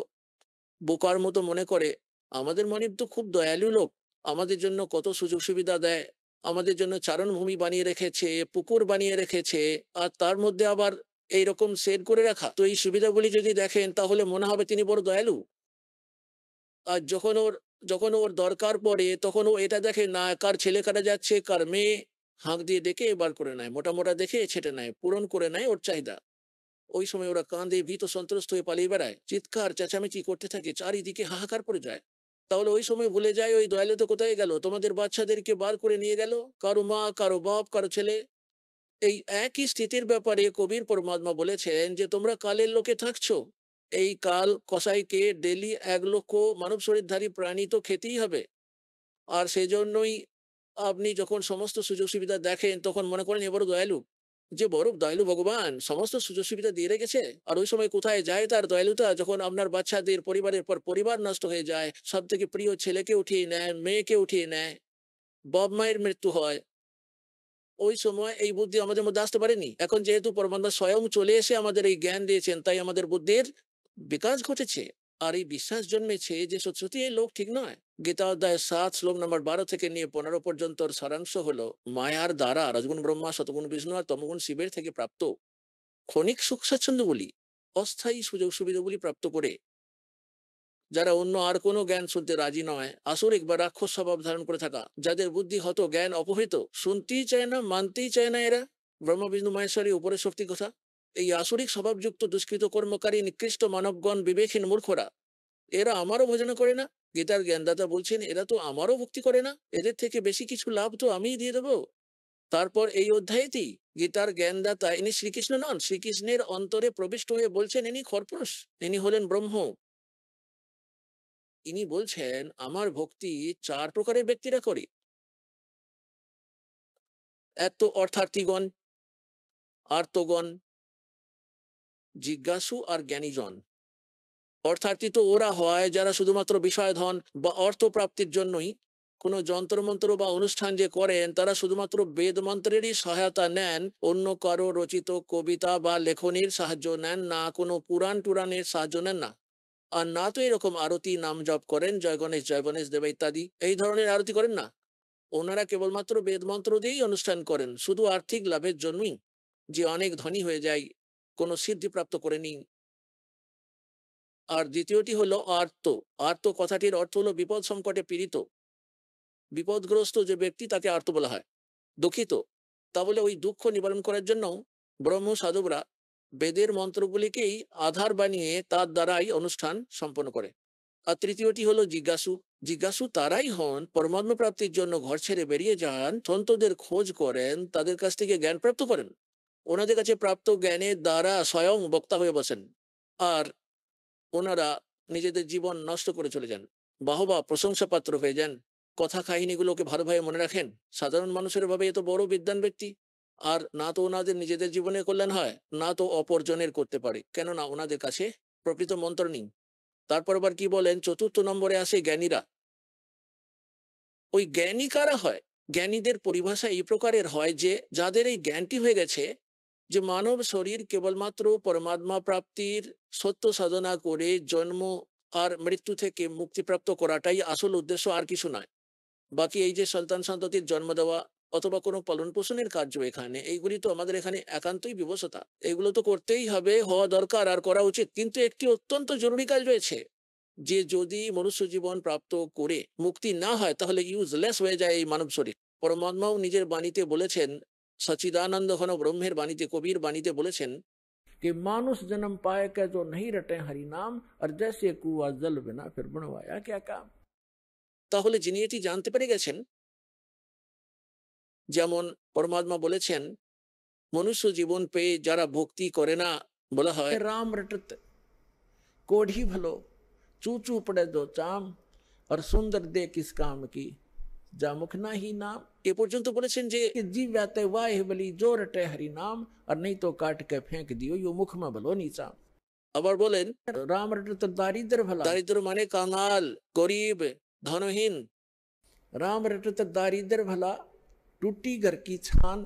বোকার মতো মনে করে আমাদের মনিব তো খুব দয়ালু লোক, আমাদের জন্য কত সুযোগ সুবিধা দেয়, আমাদের জন্য চারণভূমি বানিয়ে রেখেছে, পুকুর বানিয়ে রেখেছে, আর তার মধ্যে আবার এইরকম সেট করে রাখা। তো এই সুবিধাগুলি যদি দেখেন তাহলে মনে হবে তিনি বড় দয়ালু। আর যখন ওর দরকার পড়ে তখন ও এটা দেখে না কার ছেলে কাটা যাচ্ছে, কার মেয়ে হাঁক দিয়ে দেখে বার করে নেয়, মোটা মোটা দেখে ছেটে নেয়, পূরণ করে নেয় ওর চাহিদা। ওই সময় ওরা কাঁদে, ভীত সন্ত্রস্ত হয়ে পালিয়ে বেড়ায়, চিৎকার চেঁচামেচি করতে থাকে, চারিদিকে হাহাকার পড়ে যায়। তাহলে ওই সময় ভুলে যায় ওই দয়ালু তো কোথায় গেল, তোমাদের বাচ্চাদেরকে বার করে নিয়ে গেল, কারো মা, কারো বাপ, কারো ছেলে। এই একই স্থিতির ব্যাপারে কবির পরমাত্মা বলেছেন যে তোমরা কালের লোকে থাকছো, এই কাল কসাইকে ডেলি 1 লক্ষ মানব শরীরধারী প্রাণী তো খেতেই হবে। আর সেজন্যই আপনি যখন সমস্ত সুযোগ সুবিধা দেখেন তখন মনে করেন এ বড় দয়ালু, যে বড় দয়ালু ভগবান সমস্ত সুযোগ সুবিধা দিয়ে রেখেছে। আর ওই সময় কোথায় যায় তার দয়ালুতা, যখন আপনার বাচ্চাদের পরিবারের পর পরিবার নষ্ট হয়ে যায়, সব থেকে প্রিয় ছেলেকে উঠিয়ে নেয়, মেয়েকে উঠিয়ে নেয়, বাপ মায়ের মৃত্যু হয়, ওই সময় এই বুদ্ধি আমাদের মধ্যে আসতে পারেনি। এখন যেহেতু পরমাত্মা স্বয়ং চলে এসে আমাদের এই জ্ঞান দিয়েছেন, তাই আমাদের বুদ্ধির বিকাশ ঘটেছে আর এই বিশ্বাস জন্মেছে যে সত্যি এই লোক ঠিক নয়। গীতা অধ্যায় 7 শ্লোক নাম্বার 12 থেকে নিয়ে 15 পর্যন্ত সারাংশ হলো মায়ার দ্বারা রজগুণ ব্রহ্মা, সতগুণ বিষ্ণু আর তমগুণ শিবের থেকে প্রাপ্ত ক্ষণিক সুখ স্বাচ্ছন্দ্যগুলি, অস্থায়ী সুযোগ সুবিধাগুলি প্রাপ্ত করে যারা অন্য আর কোনো জ্ঞান শুনতে রাজি নয়, আসরিক বা রাক্ষস স্বভাব ধারণ করে থাকা, যাদের বুদ্ধি হত, জ্ঞান অপহৃত, শুনতেই চায় না, মানতেই চায় না এরা ব্রহ্ম বিষ্ণু মহেশ্বরী উপরের শক্তি কথা, এই আসরিক স্বভাবযুক্ত দুষ্কৃত কর্মকারী নিকৃষ্ট মানবগণ, বিবেকহীন মূর্খরা, এরা আমারও ভজন করে না। গীতার জ্ঞানদাতা বলছেন এরা তো আমারও ভক্তি করে না, এদের থেকে বেশি কিছু লাভ তো আমিই দিয়ে দেবো। তারপর এই অধ্যায়তেই গীতার জ্ঞানদাতা, ইনি শ্রীকৃষ্ণ নন, শ্রীকৃষ্ণের অন্তরে প্রবিষ্ট হয়ে বলছেন ইনি খরপুরুষ, ইনি হলেন ব্রহ্ম। ইনি বলছেন আমার ভক্তি 4 প্রকারের ব্যক্তিরা করে, এক তো অর্থার্থীগণ, আর্তগণ, জিজ্ঞাসু আর জ্ঞানীজন। অর্থার্থী তো ওরা হয় যারা শুধুমাত্র বিষয় ধন বা অর্থ প্রাপ্তির জন্যই কোনো যন্ত্রমন্ত্র বা অনুষ্ঠান যে করেন, তারা শুধুমাত্র বেদ মন্ত্রেরই সহায়তা নেন, অন্য কারো রচিত কবিতা বা লেখনীর সাহায্য নেন না, কোনো পুরাণ টুরানের সাহায্য নেন না, আর না তো এরকম আরতি নাম জপ করেন, জয় গণেশ দেব ইত্যাদি এই ধরনের আরতি করেন না। ওনারা কেবলমাত্র বেদ মন্ত্র দিয়েই অনুষ্ঠান করেন, শুধু আর্থিক লাভের জন্যই, যে অনেক ধনী হয়ে যায়, কোনো সিদ্ধি প্রাপ্ত করে নি। আর দ্বিতীয়টি হলো আর্ত। আর্ত কথাটির অর্থ হলো বিপদ সংকটে পীড়িত, বিপদগ্রস্ত যে ব্যক্তি তাকে আর্ত বলা হয়, দুঃখিত। তা বলে ওই দুঃখ নিবারণ করার জন্য ব্রহ্ম সাধকরা বেদের মন্ত্রগুলিকেই আধার বানিয়ে তার দ্বারাই অনুষ্ঠান সম্পন্ন করে। আর তৃতীয়টি হলো জিজ্ঞাসু। জিজ্ঞাসু তারাই হন পরমাত্মা প্রাপ্তির জন্য ঘর ছেড়ে বেরিয়ে যান, সন্তদের খোঁজ করেন, তাদের কাছ থেকে জ্ঞান প্রাপ্ত করেন, ওনাদের কাছে প্রাপ্ত জ্ঞানের দ্বারা স্বয়ং বক্তা হয়ে বসেন, আর ওনারা নিজেদের জীবন নষ্ট করে চলে যান, বাহবা প্রশংসা পাত্র হয়ে যান, কথা কাহিনীগুলোকে ভালোভাবে মনে রাখেন। সাধারণ মানুষের ভাবে এত বড় বিদ্বান ব্যক্তি, আর না তো ওনাদের নিজেদের জীবনে কল্যাণ হয়, না তো অপরজনের করতে পারে, কেননা ওনাদের কাছে প্রকৃত মন্ত্র নেই। তারপর আবার কি বলেন, চতুর্থ নম্বরে আসে জ্ঞানীরা। ওই জ্ঞানী কারা হয়? জ্ঞানীদের পরিভাষা এই প্রকারের হয় যে যাদের এই জ্ঞানটি হয়ে গেছে যে মানব শরীর কেবলমাত্র পরমাত্মা প্রাপ্তির সত্য সাধনা করে জন্ম আর মৃত্যু থেকে মুক্তিপ্রাপ্ত করাটাই আসল উদ্দেশ্য, আর কিছু নয়। বাকি এই যে সন্তান সন্ততির জন্ম দেওয়া অথবা কোনো পালন পোষণের কার্য, এখানে এইগুলি তো আমাদের এখানে একান্তই বিবশতা, এগুলো তো করতেই হবে, হওয়া দরকার আর করা উচিত। কিন্তু একটি অত্যন্ত জরুরি কাজ রয়েছে, যে যদি মনুষ্য জীবন প্রাপ্ত করে মুক্তি না হয় তাহলে ইউজলেস হয়ে যায় এই মানব শরীর। পরমাত্মাও নিজের বাণীতে বলেছেন, সচিদানন্দ ঘন ব্রহ্মের বাণীতে, কবির বাণীতে বলেছেন कि मानुष जन्म पाए के जो नहीं रटे हरि नाम और जैसे कुआ जल बिना फिर बनवाया क्या काम। তাহলে যিনি এটি জানতে পেরে গেছেন, যেমন পরমাত্মা বলেছেন মনুষ্য জীবন পেয়ে যারা ভক্তি করে না, বলা হয় রাম রটত कोढ़ी भलो चू चू पड़े दो चाम और सुंदर दे किस काम की जा मुख ना ही नाम। এ পর্যন্ত বলেছেন যে जी व्याते वाह बली जो रटे हरि नाम और नहीं तो काट के फेंक दियो यो मुख में भलो नीचा। আবার বলেন রাম রটত দারিদ্র ভলা, দারিদ্র মানে কাঙাল, গরিব, ধনহীন। राम रटत दारिद्र भला टूटी घर की छान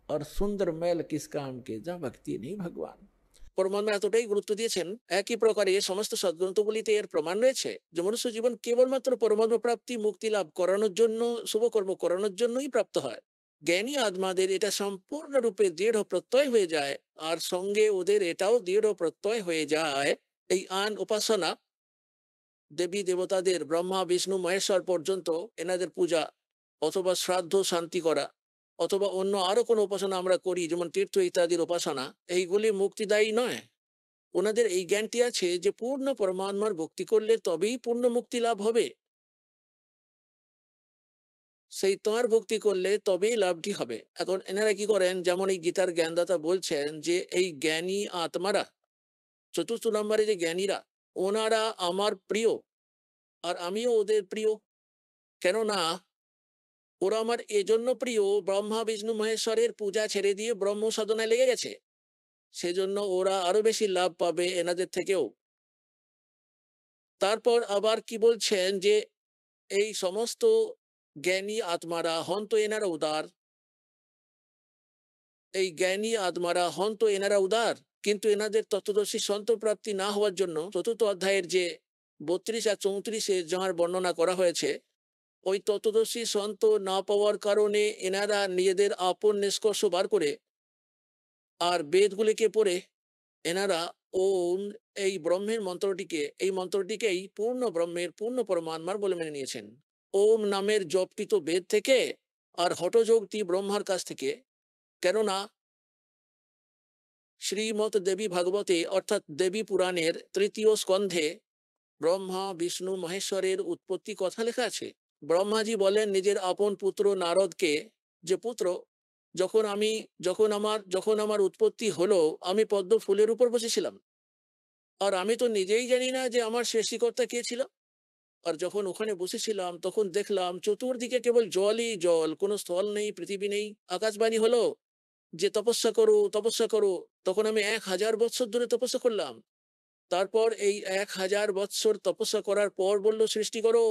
और सुंदर मैल किस काम के जा भक्ति नहीं भगवान। পরমাত্মা এতটাই গুরুত্ব দিয়েছেন, একই প্রকারে সমস্ত সদ্গ্রন্থগুলিতে এর প্রমাণ রয়েছে যে মনুষ্য জীবন কেবলমাত্র পরমাত্মা প্রাপ্তি, মুক্তি লাভ করানোর জন্য, শুভকর্ম করানোর জন্যই প্রাপ্ত হয়। জ্ঞানী আত্মাদের এটা সম্পূর্ণরূপে দৃঢ় প্রত্যয় হয়ে যায়, আর সঙ্গে ওদের এটাও দৃঢ় প্রত্যয় হয়ে যায় এই আন উপাসনা, দেবী দেবতাদের ব্রহ্মা বিষ্ণু মহেশ্বর পর্যন্ত এনাদের পূজা অথবা শ্রাদ্ধ শান্তি করা অথবা অন্য আরো কোনো উপাসনা আমরা করি, যেমন তীর্থ ইত্যাদির উপাসনা, এইগুলি মুক্তিদায়ী নয়। ওনাদের এই জ্ঞানটি আছে যে পূর্ণ পরমাত্মার ভক্তি করলে তবেই পূর্ণ মুক্তি লাভ হবে, সেই তাঁর ভক্তি করলে তবেই লাভটি হবে। এখন এনারা কি করেন, যেমন এই গীতার জ্ঞানদাতা বলছেন যে এই জ্ঞানী আত্মারা, চতুর্থ নম্বরে যে জ্ঞানীরা, ওনারা আমার প্রিয় আর আমিও ওদের প্রিয়। কেননা ওরা আমার এজন্য প্রিয়, ব্রহ্মা বিষ্ণু মহেশ্বরের পূজা ছেড়ে দিয়ে ব্রহ্ম সাধনায় লেগে গেছে, সেজন্য ওরা আরো বেশি লাভ পাবে এনাদের থেকেও। তারপর আবার কি বলছেন যে এই সমস্ত জ্ঞানী আত্মারা হন্ত এনারা উদার, এই জ্ঞানী আত্মারা হন্ত এনারা উদার, কিন্তু এনাদের তত্ত্বদর্শী সন্ত প্রাপ্তি না হওয়ার জন্য চতুর্থ অধ্যায়ের যে 32 আর 34 যাহার বর্ণনা করা হয়েছে, ওই তত্ত্বদর্শী সন্ত না পাওয়ার কারণে এনারা নিজেদের আপন নিষ্কর্ষ বার করে আর বেদগুলিকে পড়ে এনারা ওম এই ব্রহ্মের মন্ত্রটিকে, এই মন্ত্রটিকেই পূর্ণ ব্রহ্মের, পূর্ণ পরমাত্মার বলে মেনে নিয়েছেন। ওম নামের জপটি তো বেদ থেকে, আর হঠযোগটি ব্রহ্মার কাছ থেকে। কেননা শ্রীমৎ দেবী ভাগবতে অর্থাৎ দেবী পুরাণের 3য় স্কন্ধে ব্রহ্মা বিষ্ণু মহেশ্বরের উৎপত্তি কথা লেখা আছে। ব্রহ্মাজি বলেন নিজের আপন পুত্র নারদকে যে পুত্র, যখন আমার উৎপত্তি হলো আমি পদ্ম ফুলের উপর বসেছিলাম, আর আমি তো নিজেই জানি না যে আমার সৃষ্টিকর্তা কে ছিল। আর যখন ওখানে বসেছিলাম তখন দেখলাম চতুর্দিকে কেবল জলই জল, কোনো স্থল নেই, পৃথিবী নেই। আকাশবাণী হলো যে তপস্যা করো তপস্যা করো। তখন আমি 1000 বৎসর ধরে তপস্যা করলাম। তারপর এই 1000 বৎসর তপস্যা করার পর বললো সৃষ্টি করো,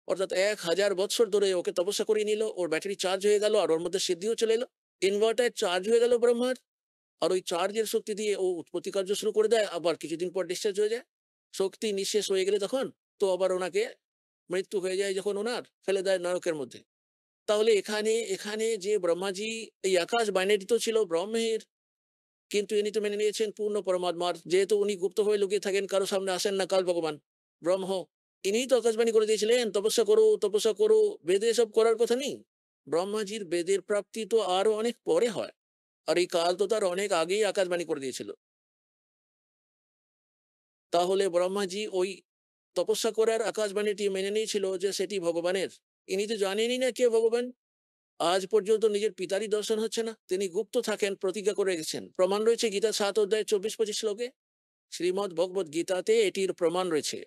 অর্থাৎ 1000 বৎসর ধরে ওকে তপস্যা করে নিল, ওর ব্যাটারি চার্জ হয়ে গেল, আর ওর মধ্যে সিদ্ধিও চলে এলো, ইনভার্টার চার্জ হয়ে গেল ব্রহ্মার, আর ওই চার্জের শক্তি দিয়ে ও উৎপত্তি কার্য শুরু করে দেয়। আবার কিছুদিন পর ডিসচার্জ হয়ে যায়, শক্তি নিঃশেষ হয়ে গেলে তখন তো আবার ওনাকে মৃত্যু হয়ে যায়, যখন ওনার ফেলে দেয় নরকের মধ্যে। তাহলে এখানে যে ব্রহ্মাজি, এই আকাশ বাণীটি তো ছিল ব্রহ্মের, কিন্তু ইনি তো মেনে নিয়েছেন পূর্ণ পরমাত্মার, যেহেতু উনি গুপ্ত হয়ে লুকিয়ে থাকেন, কারো সামনে আসেন না, কাল ভগবান ব্রহ্ম, ইনিই তো আকাশবাণী করে দিয়েছিলেন তপস্যা করো তপস্যা করো। বেদে এসব করার কথা নেই, ব্রহ্মাজির বেদের প্রাপ্তি তো আরো অনেক পরে হয়, আর এই কাল তো তার অনেক আগেই আকাশবাণী করে দিয়েছিল। তাহলে ব্রহ্মাজি ওই তপস্যা করার আকাশবাণীটি মেনে নিয়েছিল যে সেটি ভগবানের। ইনি তো জানেনই না কে ভগবান, আজ পর্যন্ত নিজের পিতারই দর্শন হচ্ছে না, তিনি গুপ্ত থাকেন, প্রতিজ্ঞা করে রেখেছেন। প্রমাণ রয়েছে গীতা 7 অধ্যায় 24-25 শ্লোকে, শ্রীমদ্ ভগবত গীতাতে এটির প্রমাণ রয়েছে।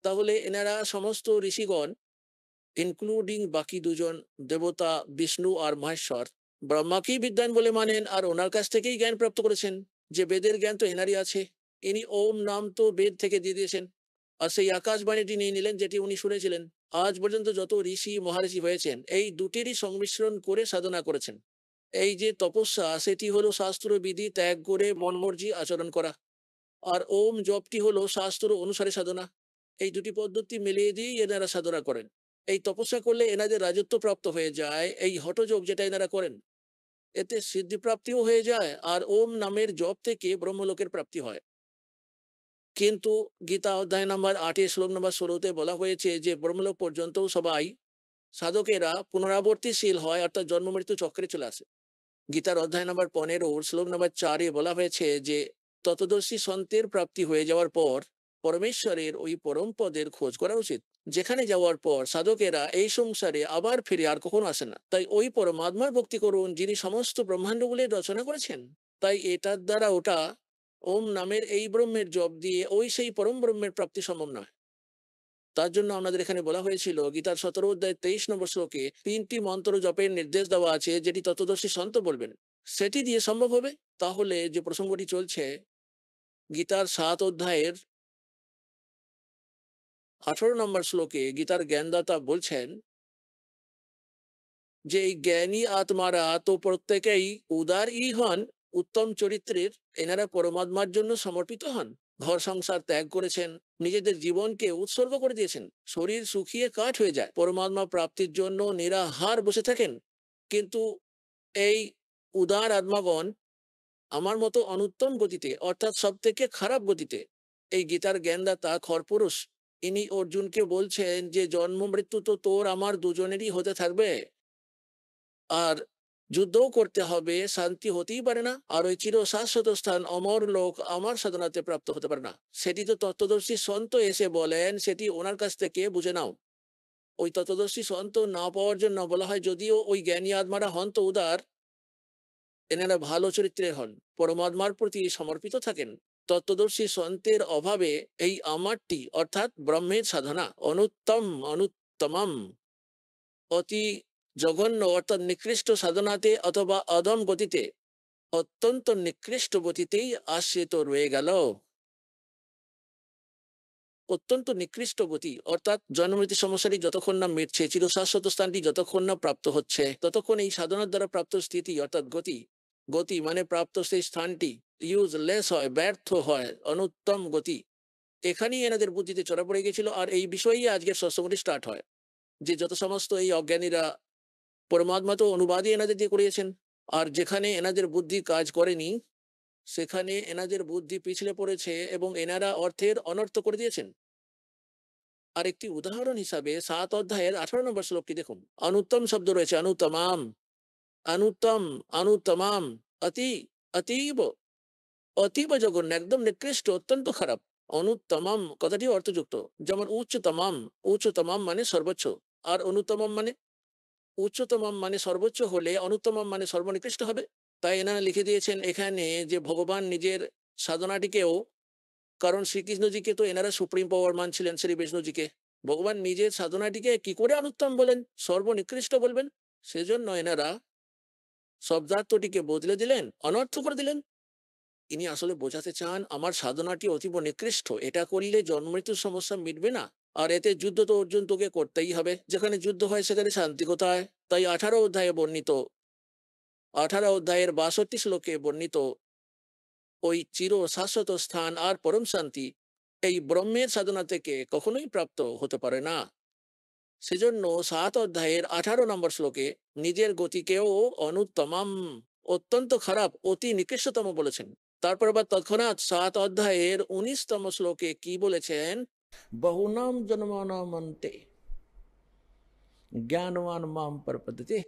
তাহলে এনারা সমস্ত ঋষিগণ ইনক্লুডিং বাকি দুজন দেবতা বিষ্ণু আর মহেশ্বর ব্রহ্মাকেই বিদ্বান বলে মানেন আর ওনার কাছ থেকেই জ্ঞান প্রাপ্ত করেছেন। যে বেদের জ্ঞান তো এনারই আছে, ইনি ওম নাম তো বেদ থেকে দিয়ে দিয়েছেন আর সেই আকাশবাণীটি নিয়ে নিলেন যেটি উনি শুনেছিলেন। আজ পর্যন্ত যত ঋষি মহাঋষি হয়েছেন এই দুটিরই সংমিশ্রণ করে সাধনা করেছেন। এই যে তপস্যা সেটি হলো শাস্ত্র বিধি ত্যাগ করে মনমর্জি আচরণ করা, আর ওম জপটি হলো শাস্ত্র অনুসারে সাধনা। এই দুটি পদ্ধতি মিলিয়ে দিয়েই এনারা সাধনা করেন। এই তপস্যা করলে এনাদের রাজত্ব প্রাপ্ত হয়ে যায়, এই হঠযোগ যেটা এনারা করেন এতে সিদ্ধি প্রাপ্তিও হয়ে যায় আর ওম নামের জপ থেকে ব্রহ্মলোকের প্রাপ্তি হয়। কিন্তু গীতা অধ্যায় নম্বর 8 শ্লোক নম্বর 16-তে বলা হয়েছে যে ব্রহ্মলোক পর্যন্ত সবাই সাধকেরা পুনরাবর্তীশীল হয়, অর্থাৎ জন্ম মৃত্যু চক্রে চলে আসে। গীতার অধ্যায় নম্বর 15 শ্লোক নম্বর 4-এ বলা হয়েছে যে ততদর্শী সন্তের প্রাপ্তি হয়ে যাওয়ার পর পরমেশ্বরের ওই পরম পদের খোঁজ করা উচিত, যেখানে যাওয়ার পর সাধকেরা এই সংসারে আবার ফিরে আর কখনো আসে না। তাই ওই পরমাত্মার ভক্তি করুন যিনি সমস্ত ব্রহ্মাণ্ডগুলির রচনা করেছেন। তাই এটার দ্বারা ওটা ওম নামের এই ব্রহ্মের জপ দিয়ে ওই সেই পরম ব্রহ্মের প্রাপ্তি সম্ভব নয়। তার জন্য আমাদের এখানে বলা হয়েছিল গীতার 17 অধ্যায় 23 নম্বর শ্লোকে 3টি মন্ত্র জপের নির্দেশ দেওয়া আছে যেটি তত্ত্বদর্শী সন্ত বলবেন, সেটি দিয়ে সম্ভব হবে। তাহলে যে প্রসঙ্গটি চলছে গীতার 7 অধ্যায়ের 18 নম্বর শ্লোকে গীতার জ্ঞানদাতা বলছেন যে এই জ্ঞানী আত্মারা তো প্রত্যেকেই উদারই হন, উত্তম চরিত্রের, এনারা পরমাত্মার জন্য সমর্পিত হন, ঘর সংসার ত্যাগ করেছেন, নিজেদের জীবনকে উৎসর্গ করে দিয়েছেন, শরীর শুকিয়ে কাঠ হয়ে যায়, পরমাত্মা প্রাপ্তির জন্য নিরাহার বসে থাকেন। কিন্তু এই উদার আত্মাগণ আমার মতো অনুত্তম গতিতে অর্থাৎ সব থেকে খারাপ গতিতে, এই গীতার জ্ঞানদাতা খরপুরুষ ইনি অর্জুনকে বলছেন যে জন্ম মৃত্যু তো তোর আমার দুজনেরই হতে থাকবে, আর যুদ্ধও করতে হবে, শান্তি হতেই পারে না, আর ওই চির শাশ্বত স্থান অমর লোক আমার সাধনাতে প্রাপ্ত হতে পারে না। সেটি তো তত্ত্বদর্শী সন্ত এসে বলেন, সেটি ওনার কাছ থেকে বুঝে নাও। ওই তত্ত্বদর্শী সন্ত না পাওয়ার জন্য বলা হয় যদিও ওই জ্ঞানী আত্মারা হন তো উদার, এনারা ভালো চরিত্রের হন, পরমাত্মার প্রতি সমর্পিত থাকেন, তত্ত্বদর্শী সন্তের অভাবে এই আমারটি অর্থাৎ ব্রহ্মের সাধনা অনুত্তমম অতি জঘন্য অর্থাৎ নিকৃষ্ট সাধনাতে অথবা অধম গতিতে অত্যন্ত নিকৃষ্ট গতিতেই আশ্রিত রয়ে গেল। অত্যন্ত নিকৃষ্ট গতি অর্থাৎ জন্মমৃত্যু সমস্যাটি যতক্ষণ না মিটছে, চিরশাশ্বত স্থানটি যতক্ষণ না প্রাপ্ত হচ্ছে, ততক্ষণ এই সাধনার দ্বারা প্রাপ্ত স্থিতি অর্থাৎ গতি মানে প্রাপ্ত সেই স্থানটি ইউজলেস হয়, ব্যর্থ হয়, অনুত্তম গতি। এখানেই এনাদের বুদ্ধিতে চড়া পড়ে গেছিল। আর এই বিষয়েই আজকের সৎসঙ্গটি স্টার্ট হয় যে যত সমস্ত এই অজ্ঞানীরা পরমাত্মা তো অনুবাদই এনাদের দিয়ে করিয়েছেন, আর যেখানে এনাদের বুদ্ধি কাজ করেনি সেখানে এনাদের বুদ্ধি পিছলে পড়েছে এবং এনারা অর্থের অনর্থ করে দিয়েছেন। আর একটি উদাহরণ হিসাবে 7 অধ্যায়ের 18 নম্বর শ্লোকটি দেখুন, অনুত্তম শব্দ রয়েছে, অনুত্তমাম, অনুত্তম, অনুত্তমাম, অতি, অতীব, অতীব জঘন্য, একদম নিকৃষ্ট, অত্যন্ত খারাপ। অনুত্তমম কথাটি অর্থযুক্ত, যেমন উচ্চতমাম, উচ্চতমাম মানে সর্বোচ্চ, আর অনুত্তমম মানে উচ্চতমম মানে সর্বোচ্চ হলে অনুত্তমম মানে সর্বনিকৃষ্ট হবে। তাই এনারা লিখে দিয়েছেন এখানে যে ভগবান নিজের সাধনাটিকেও, কারণ শ্রীকৃষ্ণজিকে তো এনারা সুপ্রিম পাওয়ার মানছিলেন, শ্রী বিষ্ণুজিকে, ভগবান নিজের সাধনাটিকে কি করে অনুত্তম বলেন, সর্বনিকৃষ্ট বলবেন, সেজন্য এনারা শব্দার্থটিকে বদলে দিলেন, অনর্থ করে দিলেন। ইনি আসলে বোঝাতে চান আমার সাধনাটি অতীব নিকৃষ্ট, এটা করলে জন্মমৃত্যুর সমস্যা মিটবে না, আর এতে যুদ্ধ তো অর্জুন তোকে করতেই হবে, যেখানে যুদ্ধ হয় সেখানে শান্তি কোথায়। তাই 18 অধ্যায়ে বর্ণিত 18 অধ্যায়ের 62 শ্লোকে বর্ণিত ওই চির শাশ্বত স্থান আর পরম শান্তি এই ব্রহ্মের সাধনা থেকে কখনোই প্রাপ্ত হতে পারে না। সেজন্য 7 অধ্যায়ের 18 নম্বর শ্লোকে নিজের গতিকেও অনুত্তমম অত্যন্ত খারাপ, অতি নিকৃষ্টতম বলেছেন। তারপর আবার তৎক্ষণাৎ 7 অধ্যায়ের 19তম শ্লোকে কি বলেছেন, বহুনাম জন্মানামন্তে জ্ঞানবান মাম প্রপদ্যতে,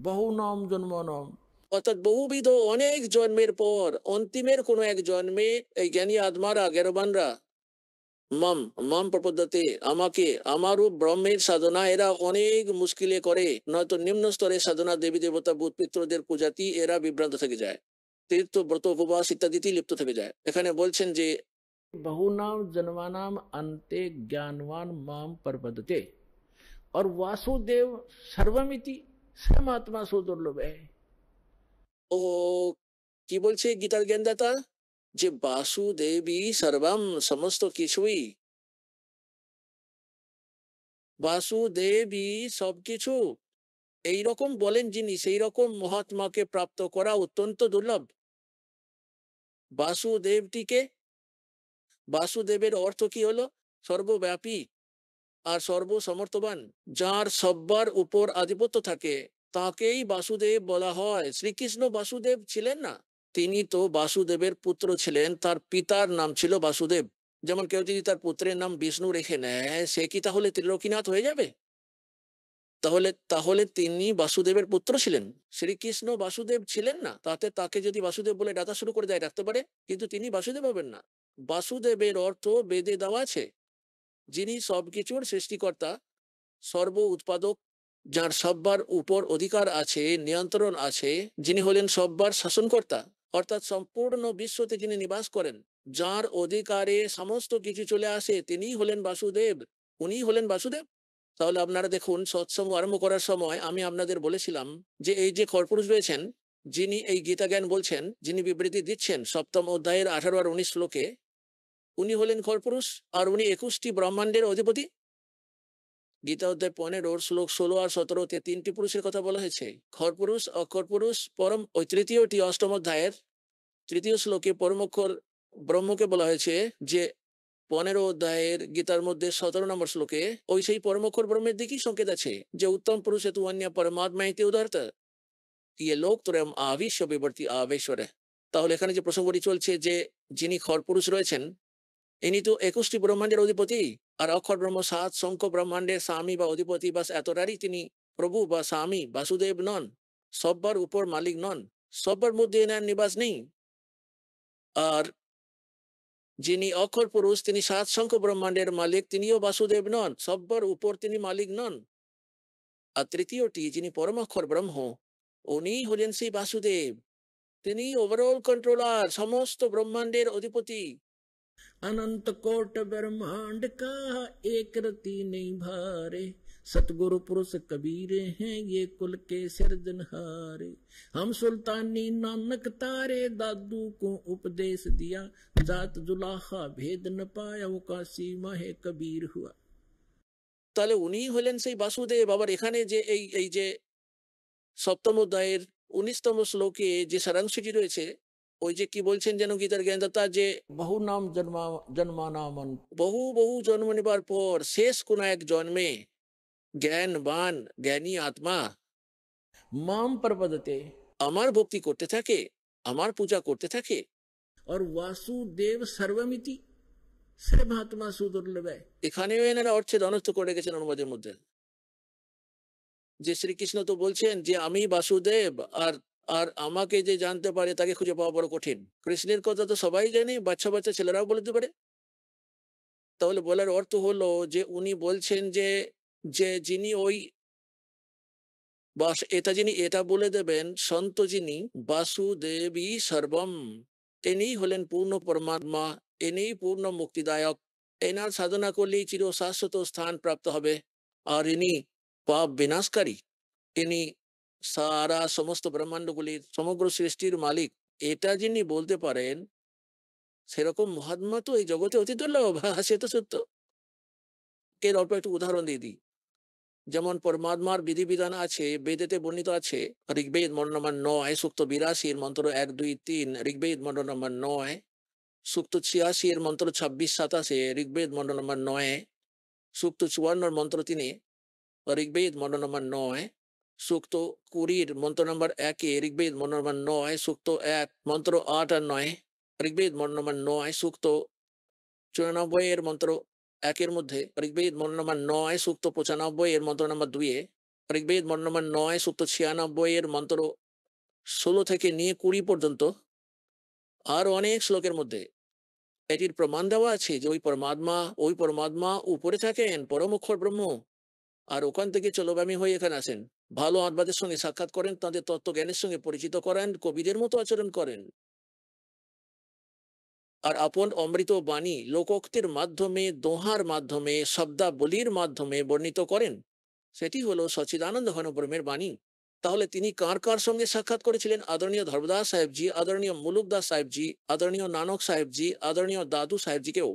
বহুনাম জন্মানাম অর্থাৎ বহুবিধ অনেক জন্মের পর অন্তিমের কোনো এক জন্মে এই জ্ঞানী আত্মারা, জ্ঞানবানরা মাম প্রপদ্যতে আমাকে, আমারও ব্রহ্মের সাধনা এরা অনেক মুশকিলে করে, নয়তো নিম্ন স্তরের সাধনা দেবী দেবতা ভূত পিতৃদের পূজাতি এরা বিভ্রান্ত থেকে যায়, তীর্থ ব্রত উপবাস ইত্যাদিতেই লিপ্ত থেকে যায়। এখানে বলছেন যে बहुनाम जन्मानाम अन्ते ज्ञानवान माम प्रपद्यते और वासुदेव सर्वमिति सर्वात्मा सो दुर्लभ है। ও কি বলছে গীতার জ্ঞানদাতা, যে বাসুদেবী সর্বম, সমস্ত কিছুই, বাসুদেবী সবকিছু, এইরকম বলেন যিনি, সেই রকম মহাত্মাকে প্রাপ্ত করা অত্যন্ত দুর্লভ। বাসুদেবটিকে, বাসুদেবের অর্থ কি হলো? সর্বব্যাপী আর সর্বসমর্থবান, যার সব্বার উপর আধিপত্য থাকে, তাকেই বাসুদেব বলা হয়। শ্রীকৃষ্ণ বাসুদেব ছিলেন না, তিনি তো বাসুদেবের পুত্র ছিলেন, তার পিতার নাম ছিল বাসুদেব। যেমন কেউ যদি তার পুত্রের নাম বিষ্ণু রেখে নেয়, সে কি তাহলে ত্রিলোকীনাথ হয়ে যাবে? তাহলে তাহলে তিনি বাসুদেবের পুত্র ছিলেন। শ্রীকৃষ্ণ বাসুদেব ছিলেন না, তাতে তাকে যদি বাসুদেব বলে ডাকা শুরু করে দেয়, ডাকতে পারে, কিন্তু তিনি বাসুদেব হবেন না। বাসুদেবের অর্থ বেদে দেওয়া আছে, যিনি সবকিছুর সৃষ্টিকর্তা, সর্ব উৎপাদক, যার সব্বার উপর অধিকার আছে, নিয়ন্ত্রণ আছে, যিনি হলেন সব্বার শাসনকর্তা, অর্থাৎ সম্পূর্ণ বিশ্বতে যিনি নিবাস করেন, যার অধিকারে সমস্ত কিছু চলে আসে, তিনিই হলেন বাসুদেব। উনিই হলেন বাসুদেব। তাহলে আপনারা দেখুন, সৎসঙ্গ আরম্ভ করার সময় আমি আপনাদের বলেছিলাম যে এই যে খরপুরুষ রয়েছেন, যিনি এই গীতা জ্ঞান বলছেন, যিনি বিবৃতি দিচ্ছেন সপ্তম অধ্যায়ের 18 আর 19 শ্লোকে, উনি হলেন খরপুরুষ, আর উনি 21টি ব্রহ্মাণ্ডের অধিপতি। গীতা অধ্যায় 15 শ্লোক 16 আর 17-তে 3টি পুরুষের কথা বলা হয়েছে, খরপুরুষ, অক্ষর পুরুষ, পরম। ওই তৃতীয়টি অষ্টম অধ্যায়ের 3য় শ্লোকে পরমক্ষর ব্রহ্মকে বলা হয়েছে, যে 15 অধ্যায়ের গীতার মধ্যে 17 নম্বর শ্লোকে ওই সেই পরমক্ষর ব্রহ্মের দিকেই সংকেত আছে, যে উত্তম পুরুষে তু অন্য পরমাত্মা ইতি উদারত ইয়ে লোক ত্রয়ম আবিশ্ব বিবর্তি আবেশ্বরে। তাহলে এখানে যে প্রসঙ্গটি চলছে, যে যিনি খরপুরুষ রয়েছেন, ইনি তো 21টি ব্রহ্মাণ্ডের অধিপতি, আর অক্ষর ব্রহ্ম 7 সংখ্য ব্রহ্মাণ্ডের স্বামী বা অধিপতি, বাস এতটারই তিনি প্রভু বা স্বামী। বাসুদেব নন, সব্বার উপর মালিক নন, সব্বার মধ্যে এনার নিবাস নেই। আর যিনি অক্ষর পুরুষ, তিনি 7 সংখ্য ব্রহ্মাণ্ডের মালিক, তিনিও বাসুদেব নন, সব্বার উপর তিনি মালিক নন। আর তৃতীয়টি, যিনি পরমাক্ষর ব্রহ্ম, উনি হলেন সেই বাসুদেব, তিনি ওভারঅল কন্ট্রোলার, সমস্ত ব্রহ্মাণ্ডের অধিপতি। अनंत कोट ब्रह्मांड का एक रति नहीं भारे, सतगुरु पुरुष कबीरे हैं ये कुल के सिरजनहारे। हम सुल्तानी नानक तारे दादू को उपदेश दिया, जात जुलाहा भेद न पाया वो काशी माहे कबीर हुआ। তাহলে উনি হলেন সেই বাসুদেব। আবার এখানে যে এই যে সপ্তম অধ্যায়ের 19তম শ্লোকে যে সারাংশটি রয়েছে, ওই যে কি বলছেন যেন গীতার জ্ঞানদাতা, যে বহু নাম জন্মানামন, বহু বহু জন্ম নেবার পর শেষ কোন এক জন্মে জ্ঞানবান জ্ঞানী আত্মা মাম প্রপদ্যতে, আমার ভক্তি করতে থাকে, আমার পূজা করতে থাকে। আর বাসুদেব সর্বমিতি সর্বাত্মা সুদুর্লভ। এখানেও এনারা অর্থে অনর্থ করে গেছেন অনুবাদের মধ্যে, যে শ্রীকৃষ্ণ তো বলছেন যে আমি বাসুদেব, আর আর আমাকে যে জানতে পারে তাকে খুঁজে পাওয়া বড় কঠিন। কৃষ্ণের কথা তো সবাই জানে, বাচ্চা বাচ্চা ছেলেরাও বলতে পারে। তাহলে বলার অর্থ হলো যে উনি বলছেন যে যে যিনি ওই এটা যিনি এটা বলে দেবেন, সন্ত যিনি বাসুদেবী সর্বম, ইনি হলেন পূর্ণ পরমাত্মা, ইনি পূর্ণ মুক্তিদায়ক, এনার সাধনা করলেই চির শাশ্বত স্থান প্রাপ্ত হবে। আর ইনি পাপ বিনাশকারী, ইনি সারা সমস্ত ব্রহ্মাণ্ডগুলির সমগ্র সৃষ্টির মালিক। এটা যিনি বলতে পারেন, সেরকম মহাত্মা তো এই জগতে অতি দুর্লভ। সে তো সত্য। এর অল্প একটু উদাহরণ দিয়ে দিই। যেমন পরমাত্মার বিধিবিধান আছে, বেদেতে বর্ণিত আছে। ঋগ্বেদ মন্ডল নম্বর 9 সূক্ত 82 মন্ত্র 1, 2, 3, ঋগ্বেদ মন্ডল নম্বর 9 সূক্ত 86 মন্ত্র 26, 27, ঋগ্বেদ মন্ডল নম্বর 9 সূক্ত 54 মন্ত্র 3, ঋগ্বেদ মন্ডল নম্বর 9 সূক্ত 20 মন্ত্র নম্বর 1, ঋগ্বেদ মন্ডল নম্বর 9 সূক্ত 1 মন্ত্র 8 আর 9, ঋগ্বেদ মন্ডল নম্বর 9 সূক্ত 94 মন্ত্র 1 মধ্যে, ঋগ্বেদ মন্ডল নম্বর 9 সূক্ত 95 মন্ত্র নম্বর 2, ঋগ্বেদ মন্ডল নম্বর 9 সূক্ত 96 মন্ত্র 16 থেকে নিয়ে 20 পর্যন্ত, আর অনেক শ্লোকের মধ্যে এটির প্রমাণ দেওয়া আছে যে ওই পরমাত্মা উপরে থাকেন, পরম অক্ষর ব্রহ্ম, আর ওখান থেকে চলগামী হয়ে এখানে আসেন, ভালো আত্মাদের সঙ্গে সাক্ষাৎ করেন, তাদের তত্ত্ব জ্ঞানের সঙ্গে পরিচিত করেন, কবিদের মতো আচরণ করেন। আর আপন অমৃত বাণী লোকোক্তির মাধ্যমে, দোহার মাধ্যমে, শব্দাবলীর মাধ্যমে বর্ণিত করেন, সেটি হলো সচ্চিদানন্দ ঘন ব্রহ্মের বাণী। তাহলে তিনি কার কার সঙ্গে সাক্ষাৎ করেছিলেন? আদরণীয় ধর্মদাস সাহেবজি, আদরণীয় মুলুকদাস সাহেবজি, আদরণীয় নানক সাহেবজি, আদরণীয় দাদু সাহেবজিকেও,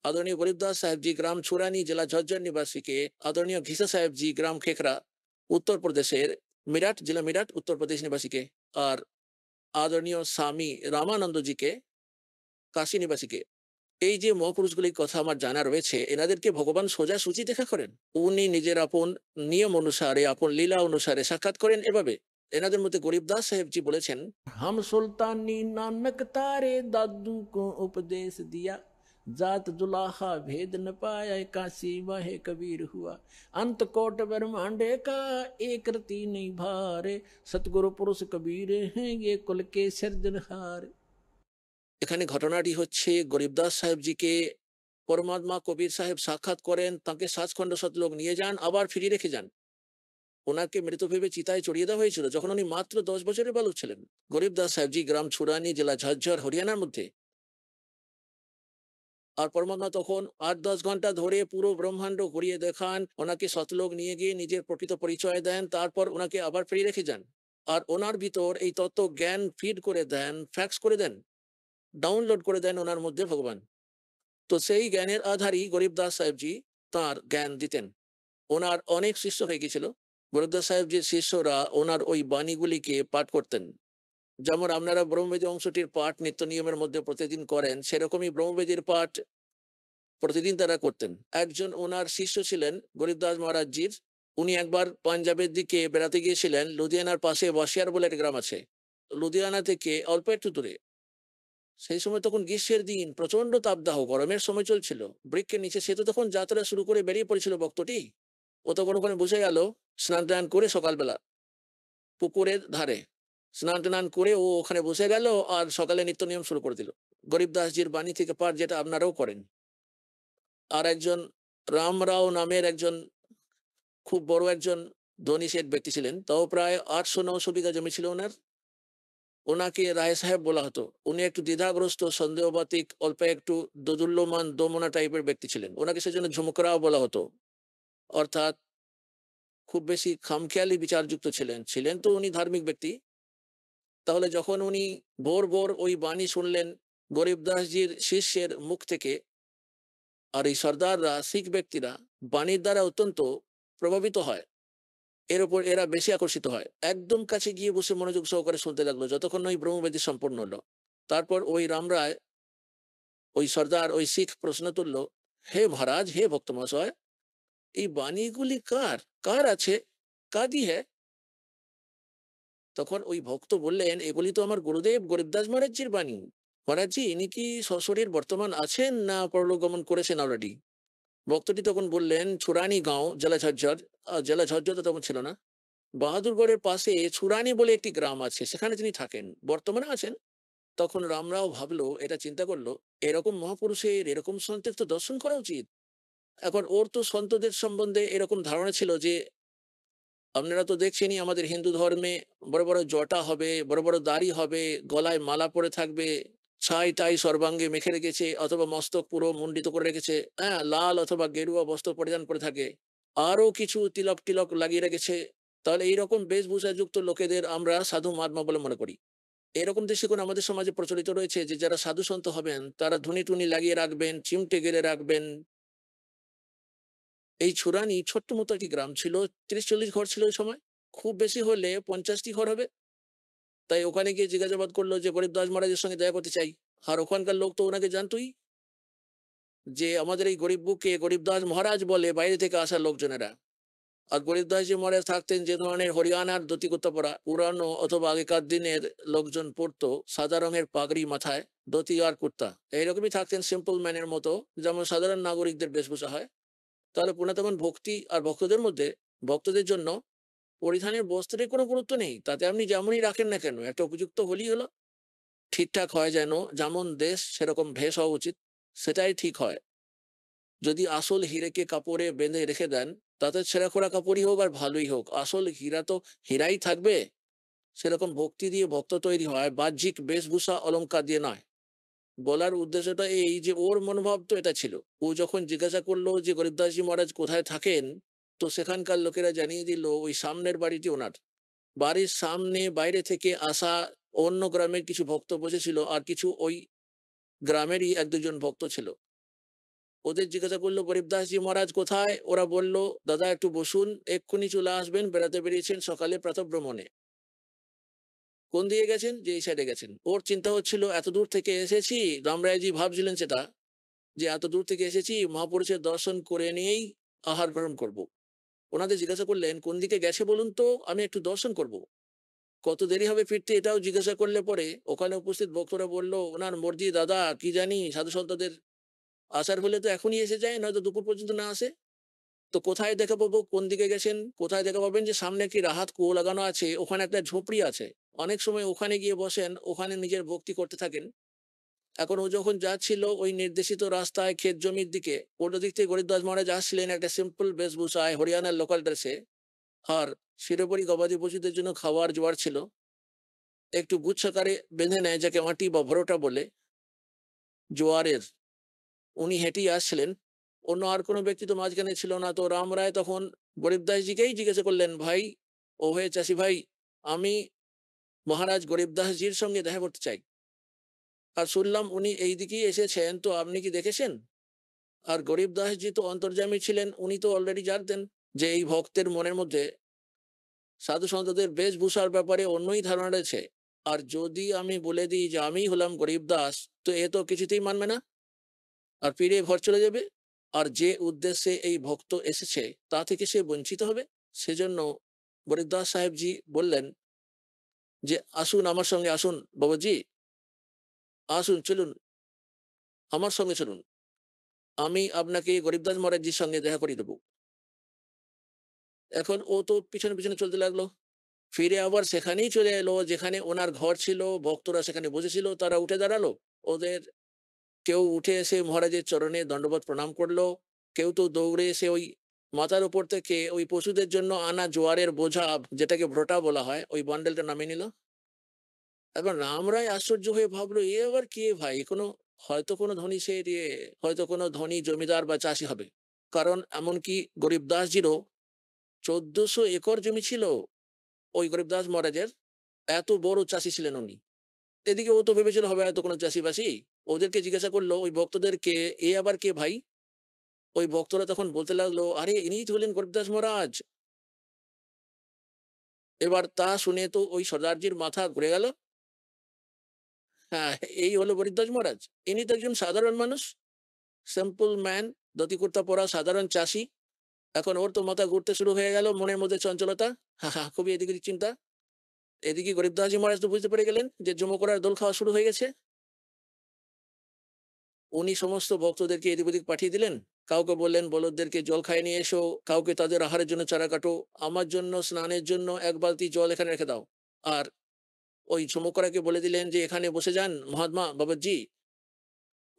আদরণীয় গরিবদাস সাহেবজি গ্রাম ছুরানি জেলা ঝজ্জর নিবাসীকে, আদরণীয় ঘিসা সাহেবজি গ্রাম খেখরা উত্তর প্রদেশের মিরাট জেলা মিরাট উত্তর প্রদেশ নিবাসীকে, আর আদরণীয় স্বামী রামানন্দজিকে কাশী নিবাসীকে। এই যে মহাপুরুষগুলির কথা আমার জানা রয়েছে, এনাদেরকে ভগবান সোজা সুচি দেখা করেন। উনি নিজের আপন নিয়ম অনুসারে, আপন লীলা অনুসারে সাক্ষাৎ করেন এভাবে। এনাদের মধ্যে গরিবদাস সাহেবজি বলেছেন, হাম সুলতানি নানক তারে দাদু কো উপদেশ দিয়া, जात जुलाहा भेद न पाया काशी वाहे कबीर हुआ, अंत कोट ब्रह्मांडे का एक रति नहीं भारे, सतगुरु पुरुष कबीर हैं ये कुल के सिरजनहार। এখানে ঘটনাটি হচ্ছে গরিবদাস সাহেবজিকে পরমাত্মা কবির সাহেব সাক্ষাৎ করেন, তাকে সাজখণ্ড সতলোক নিয়ে যান, আবার ফিরিয়ে রেখে যান। ওনাকে মৃত ভেবে চিতায় চড়িয়ে দেওয়া হয়েছিল যখন উনি মাত্র 10 বছরের বালক ছিলেন। গরিবদাস সাহেবজি গ্রাম ছুরানি জেলা ঝজ্জর হরিয়ানার মধ্যে। আর পরমাত্মা তখন 8-10 ঘন্টা ধরে পুরো ব্রহ্মাণ্ড ঘুরিয়ে দেখান, ওনাকে সতলোক নিয়ে গিয়ে নিজের প্রকৃত পরিচয় দেন, তারপর ওনাকে আবার ফিরিয়ে রেখে যান। আর ওনার ভিতর এই তত্ত্ব জ্ঞান ফিড করে দেন, ফ্যাক্স করে দেন, ডাউনলোড করে দেন ওনার মধ্যে ভগবান। তো সেই জ্ঞানের আধারই গরিবদাস সাহেবজি তার জ্ঞান দিতেন। ওনার অনেক শিষ্য হয়ে গিয়েছিল। গরিবদাস সাহেবজির শিষ্যরা ওনার ওই বাণীগুলিকে পাঠ করতেন। যেমন আপনারা ব্রহ্মবেদী অংশটির পাঠ নিত্য নিয়মের মধ্যে প্রতিদিন করেন, সেরকমই ব্রহ্মবেদীর পাঠ প্রতিদিন তারা করতেন। একজন ওনার শিষ্য ছিলেন গরিবদাস মহারাজজির। উনি একবার পাঞ্জাবের দিকে বেড়াতে গিয়েছিলেন। লুধিয়ানার পাশে ওয়াশিয়ার বলে একটা গ্রাম আছে, লুধিয়ানা থেকে অল্প একটু দূরে। সেই সময় তখন গ্রীষ্মের দিন, প্রচন্ড তাপদাহ, গরমের সময় চলছিল। বৃক্ষের নিচে সে তো তখন যাত্রা শুরু করে বেরিয়ে পড়েছিল ভক্তটি। ও তখন ওখানে বসে গেল স্নান টান করে, সকালবেলা পুকুরের ধারে স্নান টান করে ও ওখানে বসে গেল আর সকালে নিত্য নিয়ম শুরু করে দিল গরিবদাসজির বাণী থেকে পাঠ, যেটা আপনারাও করেন। আর একজন রামরাও নামের একজন খুব বড় একজন ধনী শেঠ ব্যক্তি ছিলেন, তাও প্রায় 800-900 বিঘা জমি ছিল ওনার। ওনাকে রায় সাহেব বলা হতো। উনি একটু দ্বিধাগ্রস্ত, সন্দেহবাতিক, অল্প একটু দোদুল্যমান দমনা টাইপের ব্যক্তি ছিলেন। ওনাকে সেজন্য ঝুমকরাও বলা হতো, অর্থাৎ খুব বেশি খামখেয়ালি বিচারযুক্ত ছিলেন তো উনি ধার্মিক ব্যক্তি। তাহলে যখন উনি ভোর ভোর ওই বাণী শুনলেন গরিবদাসজির শিষ্যের মুখ থেকে, আর এই সর্দাররা, শিখ ব্যক্তিরা বাণীর দ্বারা অত্যন্ত প্রভাবিত হয়, এর উপর এরা বেশি আকর্ষিত হয়। একদম কাছে গিয়ে বসে মনোযোগ সহকারে শুনতে লাগলো যতক্ষণ ওই ব্রহ্মবেদী সম্পূর্ণ হলো। তারপর ওই রামরায়, ওই সর্দার, ওই শিখ প্রশ্ন তুললো, হে মহারাজ, হে ভক্ত মহাশয়, এই বাণীগুলি কার কার আছে, কাদি হ্যাঁ? তখন ওই ভক্ত বললেন, এগুলি তো আমার গুরুদেব গরিবদাস মহারাজজির বাণী। মহারাজজি, ইনি কি সশরীর বর্তমান আছেন না পরলোক গমন করেছেন অলরেডি? ভক্তটি তখন বললেন, ছুরানি গাঁও জেলা ঝজ্জর। জেলা ঝজ্জর তো তখন ছিল না, বাহাদুরগড়ের পাশে ছুরানি বলে একটি গ্রাম আছে, সেখানে তিনি থাকেন, বর্তমানে আছেন। তখন রামরাও ভাবলো, এটা চিন্তা করলো, এরকম মহাপুরুষের এরকম সন্তের তো দর্শন করা উচিত। এখন ওর তো সন্তদের সম্বন্ধে এরকম ধারণা ছিল যে, আপনারা তো দেখছেনই আমাদের হিন্দু ধর্মে বড় বড় জটা হবে, বড় বড় দাড়ি হবে, গলায় মালা পরে থাকবে, ছাই টাই সর্বাঙ্গে মেখে রেখেছে, অথবা মস্তক পুরো মুন্ডিত করে রেখেছে, হ্যাঁ, লাল অথবা গেরুয়া বস্ত্র পরিধান করে থাকে, আরো কিছু তিলক টিলক লাগিয়ে রেখেছে। তাহলে এইরকম বেশভূষা যুক্ত লোকেদের আমরা সাধু মহাত্মা বলে মনে করি। এরকম দৃষ্টিকোণ আমাদের সমাজে প্রচলিত রয়েছে যে যারা সাধু সন্ত হবেন তারা ধুনি টুনি লাগিয়ে রাখবেন, চিমটে গেলে রাখবেন। এই ছুরানি ছোট্ট মতো একটি গ্রাম ছিল, 30-40 ঘর ছিল ওই সময়, খুব বেশি হলে 50টি ঘর হবে। তাই ওখানে গিয়ে জিজ্ঞাসাবাদ করলো যে গরিবদাস মহারাজের সঙ্গে দেখা করতে চাই। আর ওখানকার লোক তো ওনাকে জানতোই যে আমাদের এই গরিব বুকে গরিবদাস মহারাজ বলে বাইরে থেকে আসা লোকজনেরা। আর গরিবদাসজি মহারাজ থাকতেন যে ধরনের হরিয়ানার ধুতি কুর্তা পরা, পুরানো অথবা আগেকার দিনের লোকজন পরতো, সাদা রঙের পাগড়ি মাথায়, ধুতি আর কুর্তা, এইরকমই থাকতেন, সিম্পল ম্যানের মতো, যেমন সাধারণ নাগরিকদের বেশভূষা হয়। তাহলে পুনর্তমান ভক্তি আর ভক্তদের মধ্যে, ভক্তদের জন্য পরিধানের বস্ত্রের কোনো গুরুত্ব নেই, তাতে আপনি যেমনই রাখেন না কেন, একটা উপযুক্ত হলেই হলো। ঠিকঠাক হয় যেন, যেমন দেশ সেরকম ভেষ হওয়া উচিত, সেটাই ঠিক হয়। যদি আসল হিরেকে কাপড়ে বেঁধে রেখে দেন, তাতে ছেঁড়া খোড়া কাপড়ই হোক আর ভালোই হোক, আসল হীরা তো হীরাই থাকবে। সেরকম ভক্তি দিয়ে ভক্ত তৈরি হয়, বাহ্যিক বেশভূষা অলংকার দিয়ে নয়। বলার উদ্দেশ্যটা এই যে ওর মনোভাব তো এটা ছিল। ও যখন জিজ্ঞাসা করলো যে গরিবদাসজি মহারাজ কোথায় থাকেন, তো সেখানকার লোকেরা জানিয়ে দিল ওই সামনের বাড়িটি ওনার। বাড়ির সামনে বাইরে থেকে আসা অন্য গ্রামের কিছু ভক্ত বসেছিল, আর কিছু ওই গ্রামেরই এক দুজন ভক্ত ছিল। ওদের জিজ্ঞাসা করলো গরিবদাসজি মহারাজ কোথায়? ওরা বলল, দাদা একটু বসুন, এক্ষুনি চলে আসবেন, বেড়াতে বেরিয়েছেন সকালে প্রাতঃভ্রমণে। কোন দিকে গেছেন? যে এই সাইডে গেছেন। ওর চিন্তা হচ্ছিল এত দূর থেকে এসেছি, রামরায়জি ভাবছিলেন সেটা, যে এত দূর থেকে এসেছি মহাপুরুষের দর্শন করে নিয়েই আহার গ্রহণ করব। ওনাদের জিজ্ঞাসা করলেন কোন দিকে গেছে বলুন তো, আমি একটু দর্শন করব। কত দেরি হবে ফিরতে এটাও জিজ্ঞাসা করলে পরে ওখানে উপস্থিত ভক্তরা বলল, ওনার মর্জি দাদা, কি জানি, সাধু সন্তদের আসার হলে তো এখনই এসে যায়, নয়তো দুপুর পর্যন্ত না আসে। তো কোথায় দেখা পাবো? কোন দিকে গেছেন? কোথায় দেখা পাবেন? যে সামনে একটি রাহাত কুয়ো লাগানো আছে, ওখানে একটা ঝুপড়ি আছে। অনেক সময় ওখানে গিয়ে বসেন, ওখানে নিজের ভক্তি করতে থাকেন। এখন ও যখন যাচ্ছিল ওই নির্দেশিত রাস্তায় ক্ষেত জমির দিকে, উল্টো দিক থেকে গরিবদাস মহারাজ আসছিলেন একটা সিম্পল বেশভূষায়, হরিয়ানার লোকাল ড্রেসে। আর শিরোপরি গবাদি পশুদের জন্য খাওয়ার জোয়ার ছিল, একটু গুচ্ছাকারে বেঁধে নেয়, যাকে আঁটি বা ভরোটা বলে, জোয়ারের। উনি হেঁটেই আসছিলেন, অন্য আর কোনো ব্যক্তি তো মাঝখানে ছিল না। তো রাম রায় তখন গরিবদাসজিকেই জিজ্ঞাসা করলেন, ভাই, ও হে চাষি ভাই, আমি মহারাজ গরিবদাসজির সঙ্গে দেখা করতে চাই, আর শুনলাম উনি এই দিকেই এসেছেন, তো আপনি কি দেখেছেন? আর গরিবদাসজি তো অন্তর্যামী ছিলেন, উনি তো অলরেডি জানতেন যে এই ভক্তের মনের মধ্যে সাধু সন্তদের বেশভূষার ব্যাপারে অন্যই ধারণা রয়েছে। আর যদি আমি বলে দিই যে আমি হলাম গরিবদাস, তো এ তো কিছুতেই মানবে না, আর ফিরে ঘর চলে যাবে। আর যে উদ্দেশ্যে এই ভক্ত এসেছে তা থেকে সে বঞ্চিত হবে। সেজন্য গরিবদাস সাহেবজি বললেন যে আসুন আমার সঙ্গে, আসুন বাবাজি, আসুন, চলুন আমার সঙ্গে, চলুন, আমি আপনাকে গরিবদাস মহারাজজির সঙ্গে দেখা করিয়ে দেবো। এখন ও তো পিছনে পিছনে চলতে লাগলো, ফিরে আবার সেখানেই চলে এলো যেখানে ওনার ঘর ছিল। ভক্তরা সেখানে বসেছিল, তারা উঠে দাঁড়ালো। ওদের কেউ উঠে এসে মহারাজের চরণে দণ্ডবত প্রণাম করলো, কেউ তো দৌড়ে এসে ওই মাথার উপর থেকে ওই পশুদের জন্য আনা জোয়ারের বোঝা, যেটাকে ভ্রটা বলা হয়, ওই বান্ডেলটা নামিয়ে নিল। এবার রামরায় আশ্চর্য হয়ে ভাবলো, এ আবার কে ভাই? হয়তো কোনো ধনী সে দিয়ে, হয়তো কোনো ধনী জমিদার বা চাষি হবে। কারণ এমনকি গরিবদাসজিরও 1400 একর জমি ছিল ওই গরিবদাস মহারাজের। এত বড় চাষি ছিলেন উনি। এদিকে ও তো ভেবেছিল হবে হয়তো কোনো চাষিবাসী। ওদেরকে জিজ্ঞাসা করলো ওই ভক্তদেরকে, এ আবার কে ভাই? ওই ভক্তরা তখন বলতে লাগলো, আরে ইনিই তো হলেন গরিবদাস মহারাজ। এবার তা শুনে তো ওই সর্দারজির মাথা ঘুরে গেল। হ্যাঁ, এই হলো গরিবদাস মহারাজ। ইনি তো একজন সাধারণ মানুষ, সিম্পল ম্যান, ধুতি কুর্তা পরা সাধারণ চাষি। এখন ওর তো মাথা ঘুরতে শুরু হয়ে গেল, মনের মধ্যে চঞ্চলতা, খুবই এদিক ওদিক চিন্তা। এদিকে গরিবদাসজি মহারাজ তো বুঝতে পেরে গেলেন যে যমকরার দোল খাওয়া শুরু হয়ে গেছে। উনি সমস্ত ভক্তদেরকে এদিক ওদিক পাঠিয়ে দিলেন। কাউকে বললেন বলদদেরকে জল খাইয়ে নিয়ে এসো, কাউকে তাদের আহারের জন্য চারা কাটো, আমার জন্য স্নানের জন্য এক বালতি জল এখানে রেখে দাও। আর ওই চমকরাকে বলে দিলেন যে এখানে বসে যান মহাত্মা বাবাজি।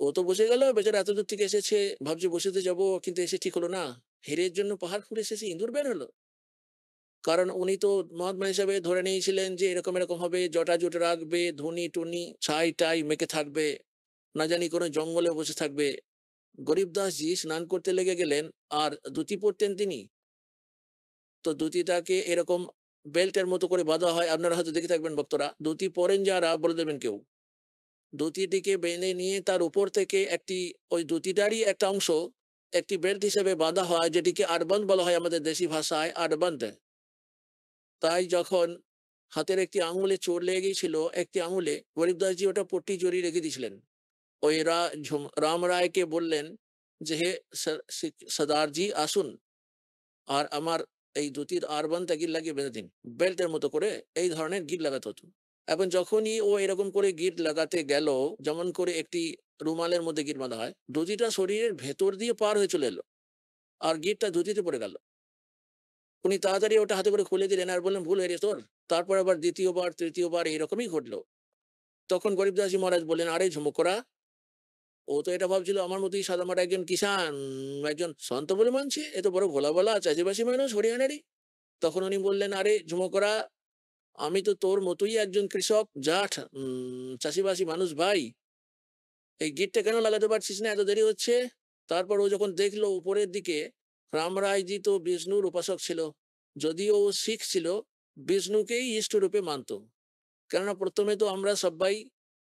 ও তো বসে গেল, বেচারা এত দূর থেকে এসেছে, ভাবছে বসেতে যাব, কিন্তু এসে ঠিক হলো না। হেরের জন্য পাহাড় খুঁড়ে এসেছে, ইঁদুর বের হলো। কারণ উনি তো মহাত্মা হিসাবে ধরে নিয়েছিলেন যে এরকম এরকম হবে, জটা জুটে রাখবে, ধুনি টুনি ছাই টাই মেখে থাকবে, না জানি কোনো জঙ্গলে বসে থাকবে। গরিবদাসজি স্নান করতে লেগে গেলেন, আর ধুতি পরতেন তিনি। তো ধুতিটাকে এরকম বেল্টের মতো করে বাঁধা হয়, আপনারা হয়তো দেখে থাকবেন ভক্তরা, ধুতি পরেন যারা বলে দেবেন কেউ। ধুতিটিকে বেঁধে নিয়ে তার উপর থেকে একটি, ওই ধুতিটারই একটা অংশ একটি বেল্ট হিসেবে বাঁধা হয়, যেটিকে আরবান বলা হয় আমাদের দেশি ভাষায়, আরবান। তাই যখন হাতের একটি আঙুলে চোট লেগে গিয়েছিল, একটি আঙুলে, গরিবদাসজি ওটা পট্টি জড়িয়ে রেখে দিয়েছিলেন। ওই রাম রায়কে বললেন যে হে সর্দারজি আসুন, আর আমার এই ধুতির আরবানটা গিট লাগিয়ে বেঁধে দিন, বেল্টের মতো করে এই ধরনের গিট লাগাতে হতো। এখন যখনই ও এরকম করে গিট লাগাতে গেল, যেমন করে একটি রুমালের মধ্যে গিট বাঁধা হয়, ধুতিটা শরীরের ভেতর দিয়ে পার হয়ে চলে এলো, আর গিটটা ধুতিতে পড়ে গেল। উনি তাড়াতাড়ি ওটা হাতে করে খুলে দিলেন আর বললেন, ভুল হয়ে গেছে তোর। তারপর আবার দ্বিতীয়বার তৃতীয়বার এইরকমই ঘটলো। তখন গরিবদাসজি মহারাজ বললেন, আরে ঝুমকরা, ও তো এটা ভাবছিল আমার মতোই সাদামাটা একজন কিষান, একজন সন্ত বলে মানছে, এ তো বড় ভোলা বলা চাষিবাসী মানুষ হরিয়ানারই। তখন উনি বললেন, আরে ঝুমকরা, আমি তো তোর মতোই একজন কৃষক জাট, চাষিবাসী মানুষ ভাই। এই গিটটা কেন লাগাতে পারছিস না, এত দেরি হচ্ছে? তারপর ও যখন দেখলো উপরের দিকে, রামরায়জি তো বিষ্ণুর উপাসক ছিল, যদিও ও শিখ ছিল, বিষ্ণুকেই ইষ্ট রূপে মানত। কেননা প্রথমে তো আমরা সবাই,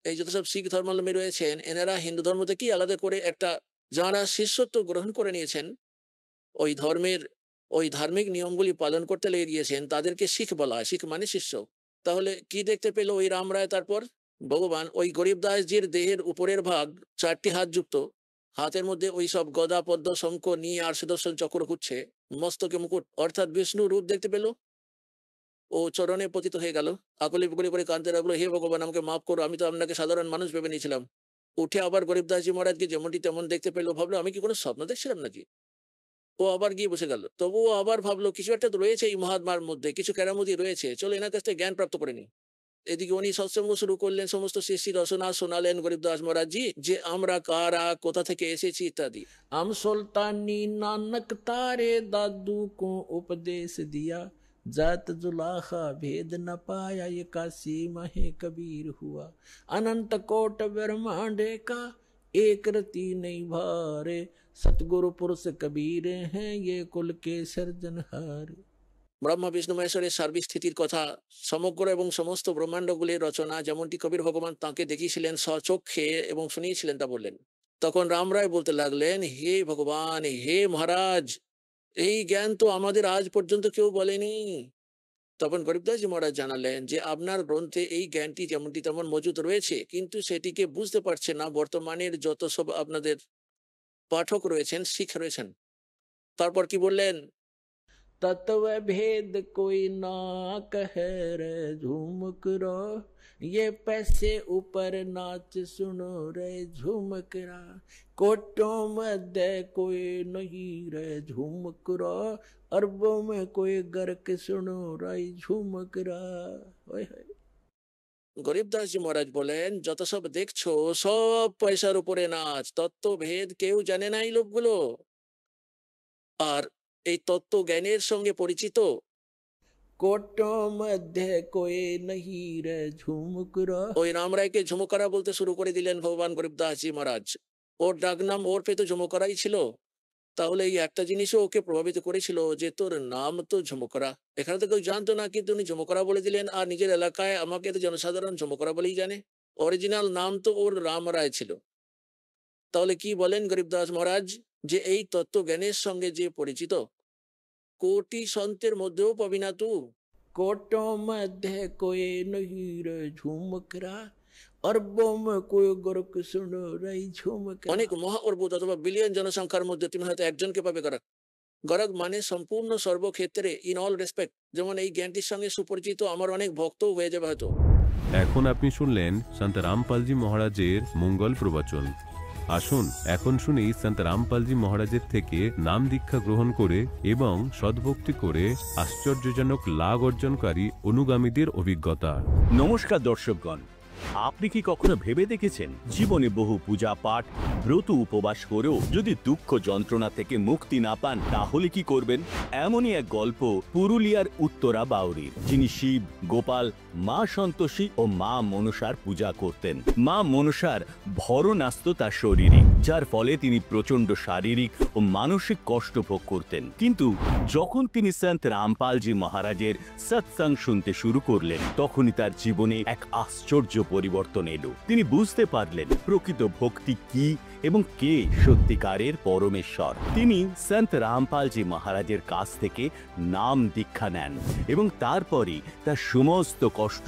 এই যত সব শিখ ধর্মাবলম্বী রয়েছেন, এনারা হিন্দু ধর্ম থেকেই আলাদা করে একটা, যারা শিষ্যত্ব গ্রহণ করে নিয়েছেন, ওই ধর্মের ওই ধার্মিক নিয়মগুলি পালন করতে লেগে গিয়েছেন, তাদেরকে শিখ বলা হয়। শিখ মানে শিষ্য। তাহলে কি দেখতে পেল ওই রাম রায়? তারপর ভগবান ওই গরিবদাসজির দেহের উপরের ভাগ 4টি হাত যুক্ত, হাতের মধ্যে ওই সব গদা পদ্ম শঙ্খ নিয়ে আর সুদর্শন চক্র ঘুরছে, মস্তকে মুকুট, অর্থাৎ বিষ্ণু রূপ দেখতে পেল। ও চরণে পতিত হয়ে গেল, আকুলি বুকুলি করে কাঁদতে লাগলো, হে ভগবান আমাকে মাফ করো, আমি তো আপনাকে সাধারণ মানুষ ভেবে নিয়েছিলাম। উঠে আবার গরিবদাসজি মহারাজকে যেমনটি তেমন দেখতে পেলো, ভাবলো আমি কি কোনো স্বপ্ন দেখছিলাম নাকি। ও আবার গিয়ে বসে গেল। তবুও আবার ভাবলো কিছু একটা তো রয়েছে এই মহাত্মার মধ্যে, কিছু কেরামতি রয়েছে, চলো এনার কাছ থেকে জ্ঞান প্রাপ্ত করে নি। এদিকে উনি সৎসঙ্গ শুরু করলেন, সমস্ত শিষ্যি রচনা শোনালেন গরিবদাস মহারাজজি, যে আমরা কারা, কোথা থেকে এসেছি ইত্যাদি। हम सुल्तानी नानक तारे दादू को उपदेश दिया, जात जुलाखा भेद न पाया, ये काशी महे कबीर हुआ, अनंत कोट ब्रह्मांडे का एक रति नहीं भारे, सतगुरु पुरुष कबीर हैं ये कुल के सर्जनहार। ব্রহ্মা বিষ্ণু মহেশ্বরের সার্বিক স্থিতির কথা, সমগ্র এবং সমস্ত ব্রহ্মাণ্ডগুলির রচনা, যেমনটি কবির ভগবান তাঁকে দেখিয়েছিলেন স্বচক্ষে এবং শুনিয়েছিলেন, তা বললেন। তখন রাম রায় বলতে লাগলেন, হে ভগবান, হে মহারাজ, এই জ্ঞান তো আমাদের আজ পর্যন্ত কেউ বলেনি। তখন গরিবদাসজি মহারাজ জানালেন যে আপনার গ্রন্থে এই জ্ঞানটি যেমনটি তেমন মজুদ রয়েছে, কিন্তু সেটিকে বুঝতে পারছে না বর্তমানের যত সব আপনাদের পাঠক রয়েছেন, শিখ রয়েছেন। তারপর কি বললেন? तत्व भेद कोई ना कहे रे झूमक रो, ये पैसे ऊपर नाच सुनो रे झूमक रा, कोटों मध्य कोई नहीं रे झूमक रो, अरबों में कोई गर्क सुनो रे झूमक रा। ओए होए। গরিবদাসজি মহারাজ বলেন, যত সব দেখছো সব পয়সার উপরে নাচ, তত্ত্ব ভেদ কেউ জানে না এই লোকগুলো। আর এই তত্ত্ব জ্ঞানের সঙ্গে পরিচিত, कोटों मध्य कोई नहीं रे झूमक रा। ওই রামরায়কে ঝুমকারা বলতে শুরু করে দিলেন ভগবান গরিবদাসজি মহারাজ। ওর ডাকনাম ওর পে তো ঝুমকারাই ছিল। তাহলে এই একটা জিনিসও ওকে প্রভাবিত করেছিল যে তোর নাম তো ঝুমকরা। এখানে তো কেউ জানতো না, কিন্তু উনি ঝুমকরা বলে দিলেন, আর নিজের এলাকায় আমাকে তো জনসাধারণ ঝুমকরা বলেই জানে। অরিজিনাল নাম তো ওর রাম রায় ছিল। তাহলে কি বলেন গরিবদাস মহারাজ, যে এই তত্ত্ব জ্ঞানের সঙ্গে যে পরিচিত, কোটি সন্তের মধ্যেও পাবি না তু। कोटों मध्य कोई नहीं रे झूमक रा, अरबों में कोई गर्क सुनो रे झूमक रा। অনেক মহা অর্বুদ অথবা বিলিয়ন জনসংখ্যার মধ্যে তুমি হয়তো একজনকে পাবে গরক। গরক মানে সম্পূর্ণ সর্বক্ষেত্রে, ইন অল রেসপেক্ট। যেমন এই জ্ঞানটির সঙ্গে সুপরিচিত আমার অনেক ভক্তও হয়ে যাবে হয়তো। এখন আপনি শুনলেন সন্ত রামপালজি মহারাজের মঙ্গল প্রবচন। আসুন এখন শুনি সন্ত রামপালজি মহারাজের থেকে নাম দীক্ষা গ্রহণ করে এবং সদ্ভক্তি করে আশ্চর্যজনক লাভ অর্জনকারী অনুগামীদের অভিজ্ঞতা। নমস্কার দর্শকগণ, আপনি কি কখনো ভেবে দেখেছেন জীবনে বহু পূজা পাঠ, ব্রত উপবাস করেও যদি দুঃখ যন্ত্রণা থেকে মুক্তি না পান, তাহলে কি করবেন? এমনই এক গল্প পুরুলিয়ার উত্তরা বাউরির, যিনি শিব, গোপাল, মা সন্তোষী ও মা মনসার পূজা করতেন। মা মনসার ভরণ আসত তার শরীরে, যার ফলে তিনি প্রচন্ড শারীরিক ও মানসিক কষ্ট ভোগ করতেন। কিন্তু যখন তিনি সন্ত রামপালজি মহারাজের সৎসঙ্গ শুনতে শুরু করলেন, তখনই তার জীবনে এক আশ্চর্য পরিবর্তন এলো। তিনি বুঝতে পারলেন প্রকৃত ভক্তি কি এবং কে সত্যিকারের পরমেশ্বর। তিনি সন্ত রামপালজি মহারাজের কাছ থেকে নাম দীক্ষা নেন এবং তারপরে তার সমস্ত কষ্ট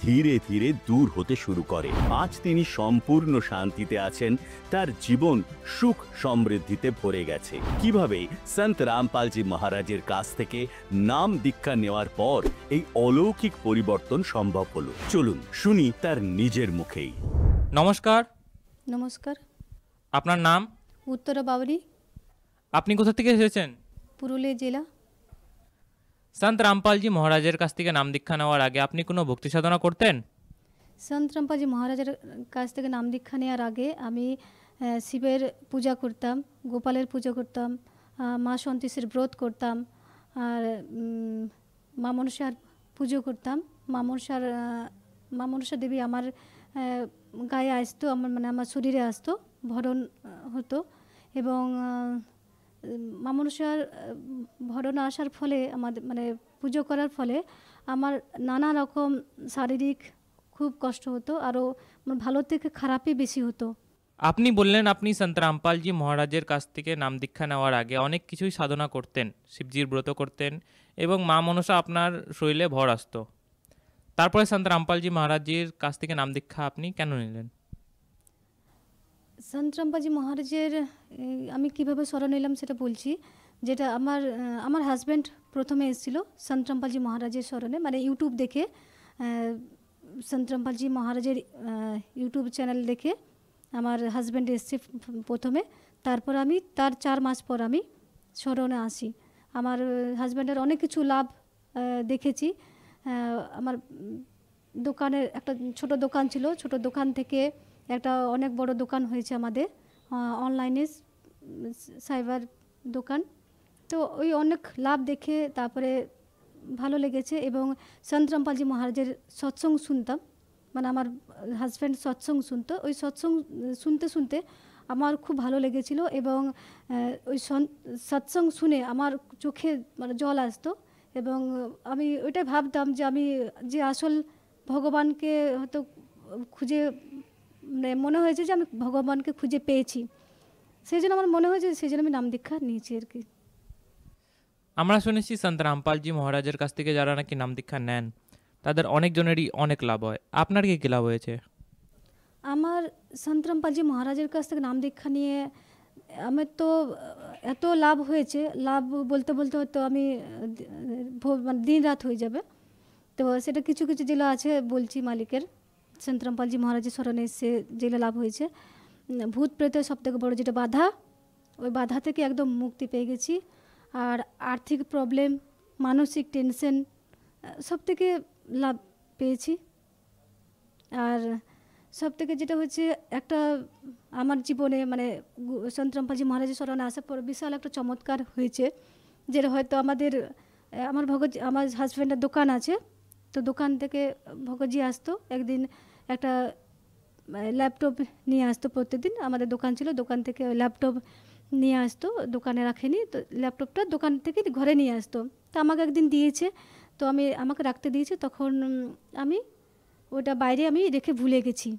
ধীরে ধীরে দূর হতে শুরু করে। আজ তিনি সম্পূর্ণ শান্তিতে আছেন, তার জীবন সুখ সমৃদ্ধিতে ভরে গেছে। কিভাবে সন্ত রামপালজি মহারাজের কাছ থেকে নাম দীক্ষা নেওয়ার পর এই অলৌকিক পরিবর্তন সম্ভব হলো, চলুন শুনি তার নিজের মুখেই। নমস্কার। নমস্কার। আপনার নাম? উত্তরা বাউরি। আপনি কোথা থেকে এসেছেন? পুরুলিয়া জেলা। সন্ত রামপালজি মহারাজের কাছ থেকে নাম দীক্ষা নেওয়ার আগে আপনি কোনো ভক্তি সাধনা করতেন? সন্ত রামপালজি মহারাজের কাছ থেকে নাম দীক্ষা নেওয়ার আগে আমি শিবের পূজা করতাম, গোপালের পূজা করতাম, মা সন্তোষীর ব্রত করতাম, আর মা মনসার পুজো করতাম। মা মনসা দেবী আমার গায়ে আসতো, আমার শরীরে আসতো, ভরণ হতো। এবং মা মনসার ভরণ আসার ফলে আমাদের পুজো করার ফলে আমার নানা রকম শারীরিক খুব কষ্ট হতো, আরও ভালো থেকে খারাপই বেশি হতো। আপনি বললেন আপনি সন্ত রামপালজি মহারাজের কাছ থেকে নাম দীক্ষা নেওয়ার আগে অনেক কিছুই সাধনা করতেন, শিবজির ব্রত করতেন এবং মা মনসা আপনার শরীরে ভর আসতো। তারপরে সন্ত রামপালজি মহারাজজির কাছ থেকে নাম দীক্ষা আপনি কেন নিলেন? সন্ত রামপালজি মহারাজের আমি কিভাবে শরণ নিলাম সেটা বলছি। যেটা আমার হাজব্যান্ড প্রথমে এসেছিল সন্ত রামপালজি মহারাজের শরণে, ইউটিউব দেখে, সন্ত রামপালজি মহারাজের ইউটিউব চ্যানেল দেখে আমার হাজব্যান্ড এসছে প্রথমে। তারপর আমি তার 4 মাস পর আমি শরণে আসি। আমার হাজব্যান্ডের অনেক কিছু লাভ দেখেছি। আমার দোকানের একটা ছোট দোকান ছিল, ছোট দোকান থেকে একটা অনেক বড় দোকান হয়েছে আমাদের, অনলাইনে সাইবার দোকান। তো ওই অনেক লাভ দেখে তারপরে ভালো লেগেছে। এবং সন্ত রামপালজি মহারাজের সৎসঙ্গ শুনতাম, আমার হাজব্যান্ড সৎসঙ্গ শুনতো। ওই সৎসঙ্গ শুনতে শুনতে আমার খুব ভালো লেগেছিল এবং ওই সৎসঙ্গ শুনে আমার চোখে জল আসতো। এবং আমি ওইটাই ভাবতাম যে আমি যে আসল ভগবানকে হয়তো খুঁজে মনে হয়েছে যে আমি ভগবানকে খুঁজে পেয়েছি, সেই জন্য আমার মনে হয়েছে, সেই জন্য আমি নাম দীক্ষা নিয়েছি আর কি। আমরা শুনেছি সন্ত রামপালজি মহারাজের কাছ থেকে যারা নাকি নাম দীক্ষা নেন তাদের অনেকজনেরই অনেক লাভ হয়। আপনার কি লাভ হয়েছে? আমার সন্ত রামপালজি মহারাজের কাছ থেকে নাম দীক্ষা নিয়ে আমার তো এত লাভ হয়েছে, লাভ বলতে বলতে হয়তো আমি দিন রাত হয়ে যাবে। তো সেটা কিছু কিছু যেগুলো আছে বলছি মালিকের। সন্ত রামপালজি মহারাজের স্মরণে এসে যেগুলো লাভ হয়েছে, ভূত প্রেতের সবথেকে বড় যেটা বাধা, ওই বাধা থেকে একদম মুক্তি পেয়ে গেছি। আর আর্থিক প্রবলেম, মানসিক টেনশন সব থেকে লাভ পেয়েছি। আর সব থেকে যেটা হচ্ছে একটা আমার জীবনে সন্ত রামপালজি মহারাজের স্মরণে আসার পর বিশাল একটা চমৎকার হয়েছে, যেটা হয়তো আমার হাজব্যান্ডের দোকান আছে, তো দোকান থেকে ভগতজি আসতো একদিন, একটা ল্যাপটপ নিয়ে আসতো। প্রত্যেকদিন আমাদের দোকান ছিল, দোকান থেকে ল্যাপটপ নিয়ে আসতো, দোকানে রাখেনি, তো ল্যাপটপটা দোকান থেকে ঘরে নিয়ে আসতো। তো আমাকে একদিন দিয়েছে, তো আমাকে রাখতে দিয়েছে, তখন আমি ওটা বাইরে আমি রেখে ভুলে গেছি,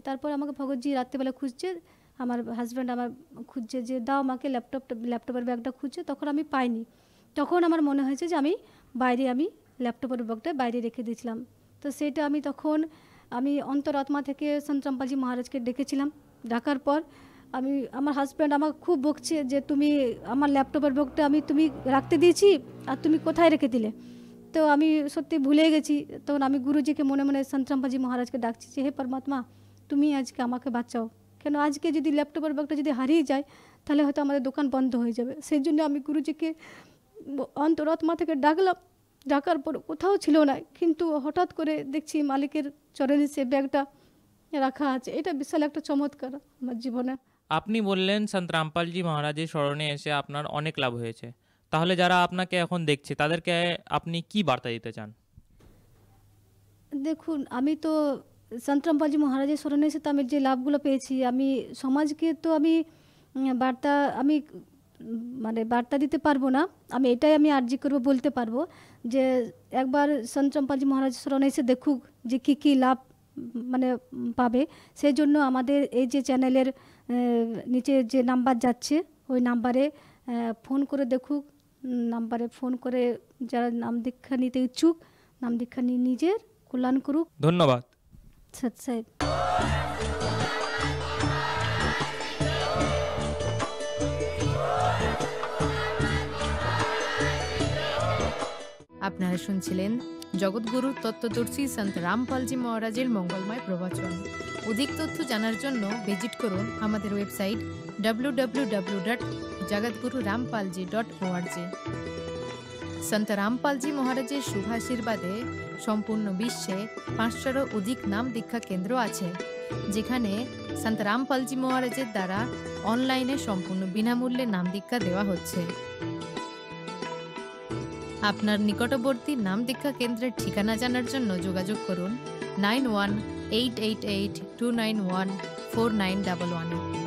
তারপর আমাকে ভগতজি রাত্রেবেলা খুঁজছে, আমার হাজব্যান্ড আমার খুঁজছে যে দাও আমাকে ল্যাপটপের ব্যাগটা খুঁজছে, তখন আমি পাইনি। তখন আমার মনে হয়েছে যে আমি ল্যাপটপের ব্যাগটা বাইরে রেখে দিয়েছিলাম। তো সেটা আমি অন্তরাত্মা থেকে সন্ত রামপালজি মহারাজকে ডেকেছিলাম। ডাকার পর আমার হাজব্যান্ড আমাকে খুব বকছে যে তুমি আমার ল্যাপটপের ব্যাগটা তুমি রাখতে দিয়েছি আর তুমি কোথায় রেখে দিলে। তো আমি সত্যি ভুলে গেছি। তখন আমি গুরুজিকে মনে মনে সন্ত রামপালজি মহারাজকে ডাকছি যে হে পরমাত্মা, তুমি আজকে আমাকে বাঁচাও, কেন আজকে যদি ল্যাপটপের ব্যাগটা যদি হারিয়ে যায় তাহলে হয়তো আমাদের দোকান বন্ধ হয়ে যাবে। সেই জন্য আমি গুরুজিকে অন্তরাত্মা থেকে ডাকলাম। ডাকার পর কোথাও ছিল না, কিন্তু হঠাৎ করে দেখছি মালিকের চরণে সে ব্যাগটা রাখা আছে। এটা বিশাল একটা চমৎকার আমার জীবনে। আপনি বললেন সন্ত রামপালজি মহারাজের স্মরণে এসে আপনার অনেক লাভ হয়েছে, তাহলে যারা আপনাকে এখন দেখছে তাদেরকে আপনি কি বার্তা দিতে চান? দেখুন, আমি তো সন্ত রামপালজি মহারাজের স্মরণে এসে তো আমি যে লাভগুলো পেয়েছি, আমি সমাজকে তো আমি বার্তা দিতে পারবো না। আমি এটাই আর্জি করবো, বলতে পারবো যে একবার সন্ত রামপালজি মহারাজের স্মরণে এসে দেখুক যে কী লাভ পাবে। সেই জন্য আমাদের এই যে চ্যানেলের নিচে যে নাম্বার যাচ্ছে ওই নাম্বারে ফোন করে দেখুক, নাম্বারে ফোন করে যারা নাম দীক্ষা নিতে ইচ্ছুক নাম দীক্ষা নিয়ে নিজের কল্যাণ করুক। ধন্যবাদ। সৎ সাহেব। আপনারা শুনছিলেন জগৎগুরু তত্ত্বদর্শী সন্ত রামপালজি মহারাজের মঙ্গলময় প্রবচন। অধিক তথ্য জানার জন্য ভিজিট করুন আমাদের ওয়েবসাইট www.jagatgururampalji.org। সন্ত রামপালজি মহারাজের শুভাশীর্বাদে সম্পূর্ণ বিশ্বে 500-এরও অধিক নাম দীক্ষা কেন্দ্র আছে, যেখানে সন্ত রামপালজি মহারাজের দ্বারা অনলাইনে সম্পূর্ণ বিনামূল্যে নাম দীক্ষা দেওয়া হচ্ছে। আপনার নিকটবর্তী নাম দীক্ষা কেন্দ্রের ঠিকানা জানার জন্য যোগাযোগ করুন 918882914911